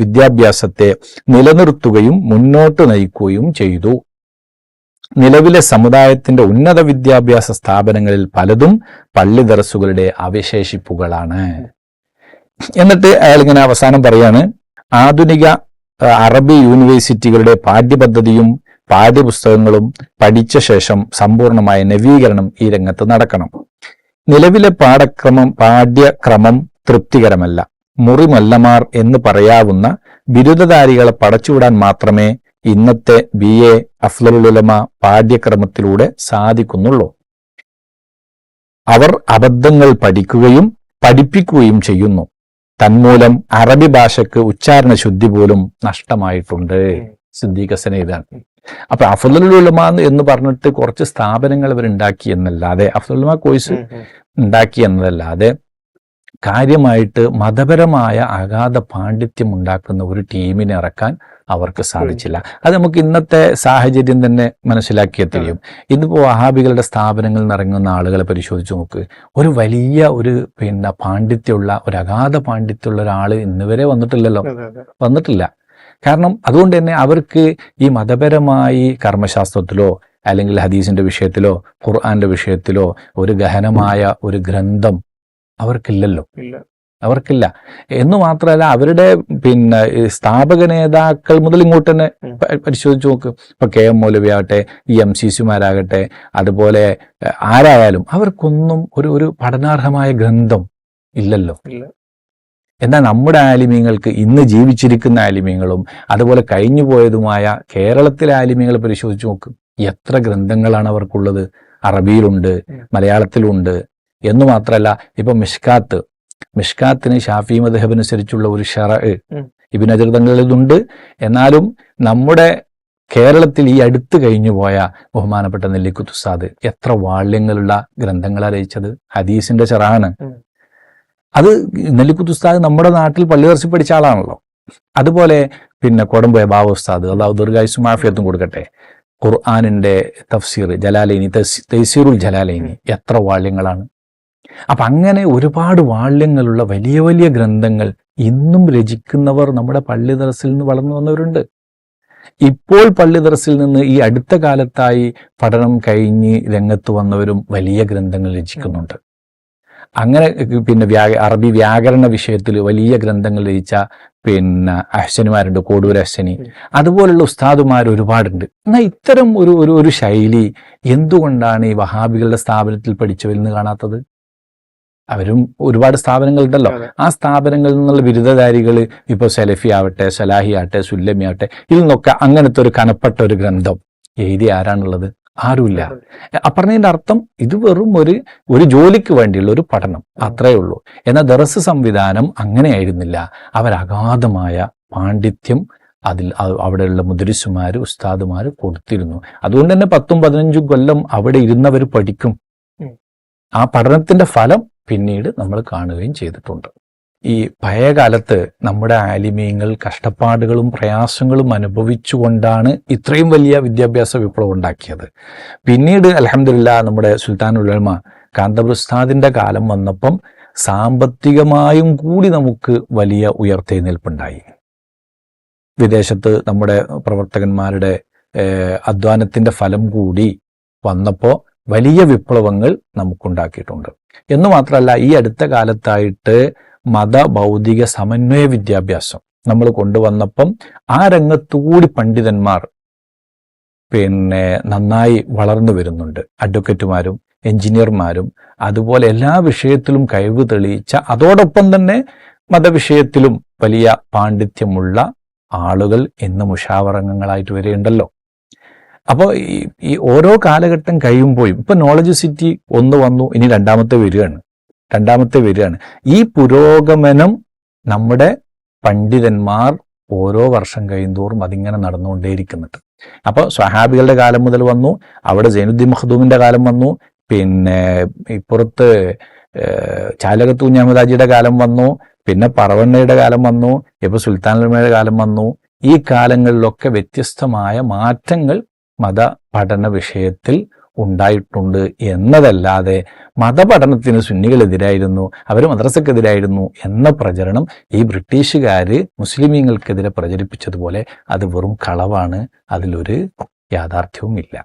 വിദ്യാഭ്യാസത്തെ നിലനിർത്തുകയും മുന്നോട്ട് നയിക്കുകയും ചെയ്തു. നിലവിലെ സമുദായത്തിന്റെ ഉന്നത വിദ്യാഭ്യാസ സ്ഥാപനങ്ങളിൽ പലതും പള്ളി ദർസുകളുടെ അവശേഷിപ്പുകളാണ്. എന്നിട്ട് അയാൾ ഇങ്ങനെ അവസാനം പറയാണ്, ആധുനിക അറബി യൂണിവേഴ്സിറ്റികളുടെ പാഠ്യപദ്ധതിയും പാഠ്യപുസ്തകങ്ങളും പഠിച്ച ശേഷം സമ്പൂർണമായ നവീകരണം ഈ രംഗത്ത് നടക്കണം. നിലവിലെ പാഠ്യക്രമം തൃപ്തികരമല്ല. മുറിമല്ലമാർ എന്ന് പറയാവുന്ന ബിരുദധാരികളെ പടച്ചുവിടാൻ മാത്രമേ ഇന്നത്തെ BA അഫ്ളലുൽ ഉലമ പാഠ്യക്രമത്തിലൂടെ സാധിക്കുന്നുള്ളൂ. അവർ അബദ്ധങ്ങൾ പഠിപ്പിക്കുകയും ചെയ്യുന്നു. തന്മൂലം അറബി ഭാഷയ്ക്ക് ഉച്ചാരണ ശുദ്ധി പോലും നഷ്ടമായിട്ടുണ്ട്. സിദ്ദീഖ് ഹസൻ ഇതാണ്. അപ്പൊ അഫ്ളലുൽ ഉലമ എന്ന് പറഞ്ഞിട്ട് കുറച്ച് സ്ഥാപനങ്ങൾ അവരുണ്ടാക്കി എന്നല്ലാതെ, അഫ്ളലുൽ ഉലമ കോഴ്സ് ഉണ്ടാക്കി എന്നതല്ലാതെ കാര്യമായിട്ട് മതപരമായ അഗാധ പാണ്ഡിത്യം ഉണ്ടാക്കുന്ന ഒരു ടീമിനെ ഇറക്കാൻ അവർക്ക് സാധിച്ചില്ല. അത് നമുക്ക് ഇന്നത്തെ സാഹചര്യം തന്നെ മനസ്സിലാക്കിയേ കഴിയും. ഇന്നിപ്പോ വഹാബികളുടെ സ്ഥാപനങ്ങളിൽ നിന്ന് ഇറങ്ങുന്ന ആളുകളെ പരിശോധിച്ച് നോക്ക്. ഒരു വലിയ പാണ്ഡിത്യമുള്ള, ഒരു അഗാധ പാണ്ഡിത്യമുള്ള ഒരാൾ ഇന്നുവരെ വന്നിട്ടില്ല. കാരണം അതുകൊണ്ട് തന്നെ അവർക്ക് ഈ മതപരമായി കർമ്മശാസ്ത്രത്തിലോ അല്ലെങ്കിൽ ഹദീസിന്റെ വിഷയത്തിലോ ഖുർആന്റെ വിഷയത്തിലോ ഒരു ഗഹനമായ ഒരു ഗ്രന്ഥം അവർക്കില്ല എന്ന് മാത്രമല്ല, അവരുടെ സ്ഥാപക നേതാക്കൾ മുതൽ ഇങ്ങോട്ട് തന്നെ പരിശോധിച്ച് നോക്ക്. ഇപ്പൊ KM മൗലവി ആകട്ടെ, ഈ MCC-മാരാകട്ടെ, അതുപോലെ ആരായാലും അവർക്കൊന്നും ഒരു പഠനാർഹമായ ഗ്രന്ഥം ഇല്ലല്ലോ. എന്നാൽ നമ്മുടെ ആലിമീങ്ങൾക്ക്, ഇന്ന് ജീവിച്ചിരിക്കുന്ന ആലിമീങ്ങളും അതുപോലെ കഴിഞ്ഞു പോയതുമായ കേരളത്തിലെ ആലിമീങ്ങളെ പരിശോധിച്ച് നോക്ക്. എത്ര ഗ്രന്ഥങ്ങളാണ് അവർക്കുള്ളത്. അറബിയിലുണ്ട്, മലയാളത്തിലുണ്ട്. എന്നു മാത്രമല്ല, ഇപ്പൊ മിഷ്കാത്തിന് ഷാഫി മദ്ഹബ് അനുസരിച്ചുള്ള ഒരു ശറഅ് ഇബ്നു ഹജർ തങ്ങളിലുണ്ട്. എന്നാലും നമ്മുടെ കേരളത്തിൽ ഈ അടുത്ത് കഴിഞ്ഞു പോയ ബഹുമാനപ്പെട്ട നെല്ലിക്കുത്ത് ഉസ്താദ് എത്ര വാള്യങ്ങളുള്ള ഗ്രന്ഥങ്ങളാണ് രചിച്ചത്. ഹദീസിന്റെ ശറഹാണ് അത്. നെല്ലിക്കുത്ത് ഉസ്താദ് നമ്മുടെ നാട്ടിൽ പള്ളി ദർസിൽ പഠിച്ച ആളാണല്ലോ. അതുപോലെ കോടമ്പോയ ബാബ ഉസ്താദ്, അല്ലാഹു ദീർഘായുസ്സും ആഫിയത്തും കൊടുക്കട്ടെ, ഖുർആനിന്റെ തഫ്സീർ ജലാലൈനി, തൈസീറുൽ ജലാലൈനി, എത്ര വാള്യങ്ങളാണ്. അപ്പൊ അങ്ങനെ ഒരുപാട് വാള്യങ്ങളുള്ള വലിയ വലിയ ഗ്രന്ഥങ്ങൾ ഇന്നും രചിക്കുന്നവർ നമ്മുടെ പള്ളി ദർസിൽ നിന്ന് വളർന്നു വന്നവരുണ്ട്. ഇപ്പോൾ പള്ളി ദർസിൽ നിന്ന് ഈ അടുത്ത കാലത്തായി പഠനം കഴിഞ്ഞ് രംഗത്ത് വന്നവരും വലിയ ഗ്രന്ഥങ്ങൾ രചിക്കുന്നുണ്ട്. അങ്ങനെ അറബി വ്യാകരണ വിഷയത്തിൽ വലിയ ഗ്രന്ഥങ്ങൾ രചിച്ച അഹ്സനിമാരുണ്ട്, കോടൂർ അഹ്സനി, അതുപോലുള്ള ഉസ്താദുമാർ ഒരുപാടുണ്ട്. എന്നാൽ ഇത്തരം ഒരു ശൈലി എന്തുകൊണ്ടാണ് ഈ വഹാബികളുടെ സ്ഥാപനത്തിൽ പഠിച്ചവരിൽ നിന്ന് കാണാത്തത്? അവരും ഒരുപാട് സ്ഥാപനങ്ങളുണ്ടല്ലോ. ആ സ്ഥാപനങ്ങളിൽ നിന്നുള്ള ബിരുദധാരികൾ ഇപ്പോൾ സലഫി ആവട്ടെ, സലാഹി ആവട്ടെ, സുല്ലമി ആവട്ടെ, ഇതിൽ നിന്നൊക്കെ അങ്ങനത്തെ ഒരു കനപ്പെട്ട ഒരു ഗ്രന്ഥം എഴുതി ആരാണുള്ളത്? ആരുമില്ല. പറഞ്ഞതിന്റെ അർത്ഥം ഇത് വെറും ഒരു ജോലിക്ക് വേണ്ടിയുള്ള ഒരു പഠനം, അത്രയേ ഉള്ളൂ. എന്നാൽ ദർസ് സംവിധാനം അങ്ങനെയായിരുന്നില്ല. അവരഗാധമായ പാണ്ഡിത്യം അവിടെയുള്ള മുദരിസുമാര്, ഉസ്താദുമാര് കൊടുത്തിരുന്നു. അതുകൊണ്ട് തന്നെ 10-15 കൊല്ലം അവിടെ ഇരുന്നവർ പഠിക്കും. ആ പഠനത്തിന്റെ ഫലം പിന്നീട് നമ്മൾ കാണുകയും ചെയ്തിട്ടുണ്ട്. ഈ പഴയ കാലത്ത് നമ്മുടെ ആലിമീങ്ങൾ കഷ്ടപ്പാടുകളും പ്രയാസങ്ങളും അനുഭവിച്ചുകൊണ്ടാണ് ഇത്രയും വലിയ വിദ്യാഭ്യാസ വിപ്ലവം ഉണ്ടാക്കിയത്. പിന്നീട് അൽഹംദുലില്ലാഹ് നമ്മുടെ സുൽത്താനുൽ ഉലമ കാന്തപുർ ഉസ്താദിന്റെ കാലം വന്നപ്പം സാമ്പത്തികമായും കൂടി നമുക്ക് വലിയ ഉയർത്തെഴുന്നേൽപ്പുണ്ടായി. വിദേശത്ത് നമ്മുടെ പ്രവർത്തകന്മാരുടെ അധ്വാനത്തിന്റെ ഫലം കൂടി വന്നപ്പോൾ വലിയ വിപ്ലവങ്ങൾ നമുക്കുണ്ടാക്കിയിട്ടുണ്ട്. എന്ന് മാത്രമല്ല, ഈ അടുത്ത കാലത്തായിട്ട് മതഭൗതിക സമന്വയ വിദ്യാഭ്യാസം നമ്മൾ കൊണ്ടുവന്നപ്പം ആ രംഗത്തുകൂടി പണ്ഡിതന്മാർ നന്നായി വളർന്നു വരുന്നുണ്ട്. അഡ്വക്കേറ്റുമാരും എഞ്ചിനീയർമാരും അതുപോലെ എല്ലാ വിഷയത്തിലും കഴിവ് തെളിയിച്ച, അതോടൊപ്പം തന്നെ മതവിഷയത്തിലും വലിയ പാണ്ഡിത്യമുള്ള ആളുകൾ ഇന്ന് മുഷാവറംഗങ്ങളായിട്ട് വരെയുണ്ടല്ലോ. അപ്പോൾ ഈ ഓരോ കാലഘട്ടം കഴിയുമ്പോഴും ഇപ്പൊ നോളജ് സിറ്റി ഒന്ന് വന്നു, ഇനി രണ്ടാമത്തെ വരികയാണ്. ഈ പുരോഗമനം നമ്മുടെ പണ്ഡിതന്മാർ ഓരോ വർഷം കഴിയുന്തോറും അതിങ്ങനെ നടന്നുകൊണ്ടേയിരിക്കുന്നുണ്ട്. അപ്പോൾ സ്വഹാബികളുടെ കാലം മുതൽ വന്നു, അവിടെ സൈനുദ്ദീൻ മഖ്ദൂമിന്റെ കാലം വന്നു, പിന്നെ ഇപ്പുറത്ത് ചാലകത്ത് കുഞ്ഞഹമ്മദാജിയുടെ കാലം വന്നു, പിന്നെ പറവണ്ണയുടെ കാലം വന്നു, ഇപ്പൊ സുൽത്താനുലമയുടെ കാലം വന്നു. ഈ കാലങ്ങളിലൊക്കെ വ്യത്യസ്തമായ മാറ്റങ്ങൾ മതപഠന വിഷയത്തിൽ ഉണ്ടായിട്ടുണ്ട് എന്നതല്ലാതെ മതപഠനത്തിന് സുന്നികളെതിരായിരുന്നു, അവർ മദ്രസക്കെതിരായിരുന്നു എന്ന പ്രചരണം ഈ ബ്രിട്ടീഷുകാര് മുസ്ലിമീങ്ങൾക്കെതിരെ പ്രചരിപ്പിച്ചതുപോലെ അത് വെറും കളവാണ്. അതിലൊരു യാഥാർത്ഥ്യവും ഇല്ല.